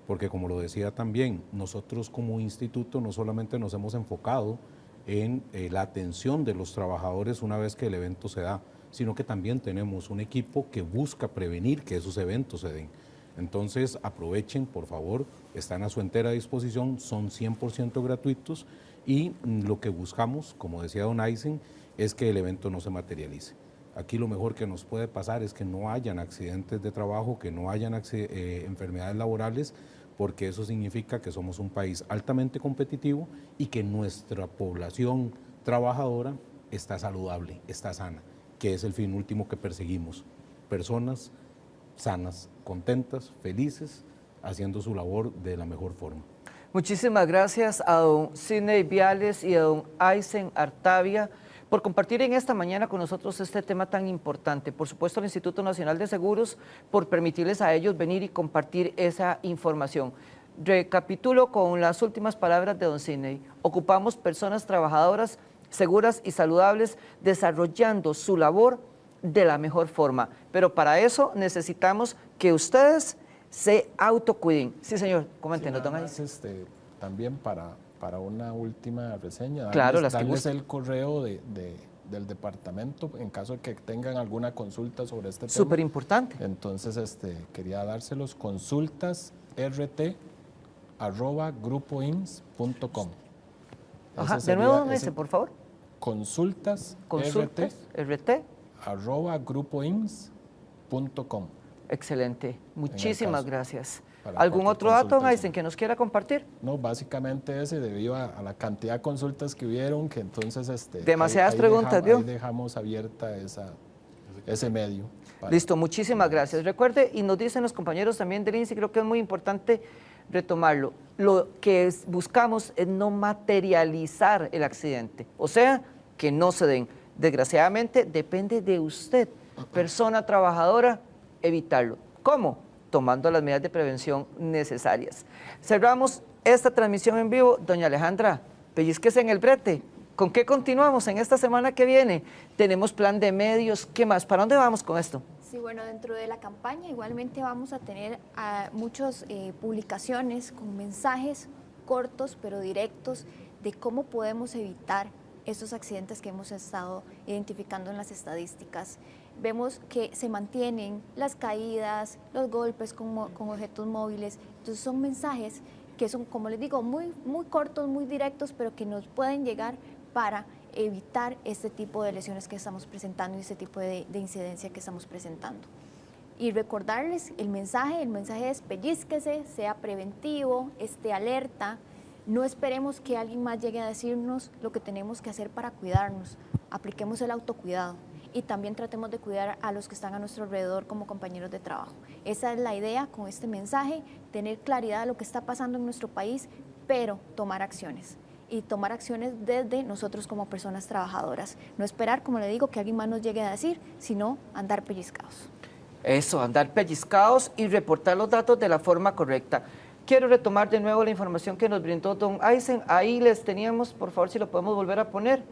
porque como lo decía también, nosotros como instituto no solamente nos hemos enfocado en la atención de los trabajadores una vez que el evento se da, sino que también tenemos un equipo que busca prevenir que esos eventos se den. Entonces aprovechen, por favor, están a su entera disposición, son 100% gratuitos y lo que buscamos, como decía don Aysen, es que el evento no se materialice. Aquí lo mejor que nos puede pasar es que no hayan accidentes de trabajo, que no hayan enfermedades laborales, porque eso significa que somos un país altamente competitivo y que nuestra población trabajadora está saludable, está sana, que es el fin último que perseguimos. Personas sanas, contentas, felices, haciendo su labor de la mejor forma. Muchísimas gracias a don Sidney Viales y a don Aysen Artavia por compartir en esta mañana con nosotros este tema tan importante. Por supuesto, al Instituto Nacional de Seguros, por permitirles a ellos venir y compartir esa información. Recapitulo con las últimas palabras de don Sidney. Ocupamos personas trabajadoras seguras y saludables, desarrollando su labor de la mejor forma. Pero para eso necesitamos que ustedes se autocuiden. Sí, señor, coméntenos, don Aysen. También para una última reseña, claro, darles el correo del departamento en caso de que tengan alguna consulta sobre este tema. Súper importante. Entonces, quería dárselos, consultas@grupoins.com. Ajá, de nuevo, don Aysen, por favor. Consultas @grupoins.com. Excelente, muchísimas gracias. ¿Algún otro dato, don Aysen, que nos quiera compartir? No, básicamente ese, debido a la cantidad de consultas que hubieron, que entonces... demasiadas preguntas, ¿vio? Ahí dejamos abierta ese medio. Listo, muchísimas gracias. Recuerde, y nos dicen los compañeros también del INSI, creo que es muy importante retomarlo, lo que buscamos es no materializar el accidente, o sea, que no se den. Desgraciadamente, depende de usted, persona trabajadora, evitarlo. ¿Cómo? Tomando las medidas de prevención necesarias. Cerramos esta transmisión en vivo. Doña Alejandra, pellizquese en el brete. ¿Con qué continuamos en esta semana que viene? Tenemos plan de medios. ¿Qué más? ¿Para dónde vamos con esto? Sí, bueno, dentro de la campaña igualmente vamos a tener muchas publicaciones con mensajes cortos pero directos de cómo podemos evitar esos accidentes que hemos estado identificando en las estadísticas. Vemos que se mantienen las caídas, los golpes con objetos móviles. Entonces son mensajes que son, como les digo, muy cortos, muy directos, pero que nos pueden llegar para evitar este tipo de lesiones que estamos presentando y este tipo de incidencia que estamos presentando. Y recordarles el mensaje es pellízquese, sea preventivo, esté alerta. No esperemos que alguien más llegue a decirnos lo que tenemos que hacer para cuidarnos. Apliquemos el autocuidado y también tratemos de cuidar a los que están a nuestro alrededor como compañeros de trabajo. Esa es la idea con este mensaje, tener claridad de lo que está pasando en nuestro país, pero tomar acciones. Y tomar acciones desde nosotros como personas trabajadoras. No esperar, como le digo, que alguien más nos llegue a decir, sino andar pellizcados. Eso, andar pellizcados y reportar los datos de la forma correcta. Quiero retomar de nuevo la información que nos brindó don Aysen. Ahí les teníamos, por favor, si lo podemos volver a poner,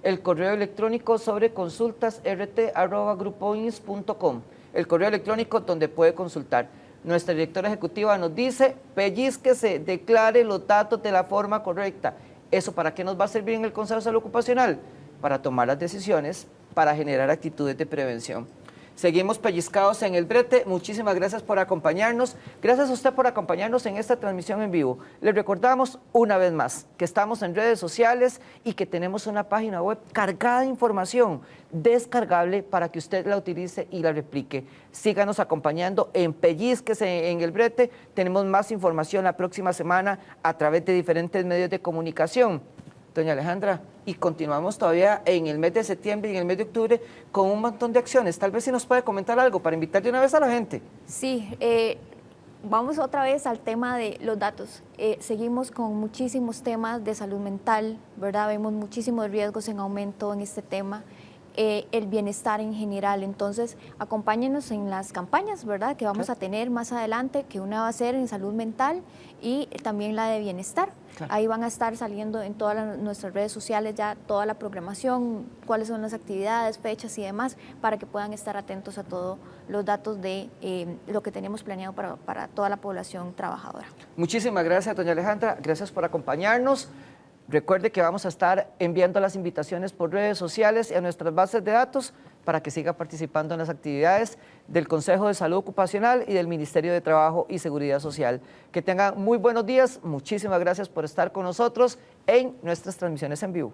el correo electrónico sobre consultas@grupoins.com, el correo electrónico donde puede consultar. Nuestra directora ejecutiva nos dice, pellízquese, declare los datos de la forma correcta. ¿Eso para qué nos va a servir en el Consejo de Salud Ocupacional? Para tomar las decisiones, para generar actitudes de prevención. Seguimos pellizcados en el brete. Muchísimas gracias por acompañarnos. Gracias a usted por acompañarnos en esta transmisión en vivo. Les recordamos una vez más que estamos en redes sociales y que tenemos una página web cargada de información descargable para que usted la utilice y la replique. Síganos acompañando en Pellizquese en el brete. Tenemos más información la próxima semana a través de diferentes medios de comunicación. Doña Alejandra, y continuamos todavía en el mes de septiembre y en el mes de octubre con un montón de acciones. Tal vez si nos puede comentar algo para invitar de una vez a la gente. Sí, vamos otra vez al tema de los datos. Seguimos con muchísimos temas de salud mental, ¿verdad? Vemos muchísimos riesgos en aumento en este tema. el bienestar en general. Entonces, acompáñenos en las campañas, ¿verdad?, que vamos a tener más adelante, que una va a ser en salud mental y también la de bienestar. Claro. Ahí van a estar saliendo en todas nuestras redes sociales ya toda la programación, cuáles son las actividades, fechas y demás, para que puedan estar atentos a todos los datos de lo que tenemos planeado para toda la población trabajadora. Muchísimas gracias, doña Alejandra. Gracias por acompañarnos. Recuerde que vamos a estar enviando las invitaciones por redes sociales y a nuestras bases de datos para que siga participando en las actividades del Consejo de Salud Ocupacional y del Ministerio de Trabajo y Seguridad Social. Que tengan muy buenos días. Muchísimas gracias por estar con nosotros en nuestras transmisiones en vivo.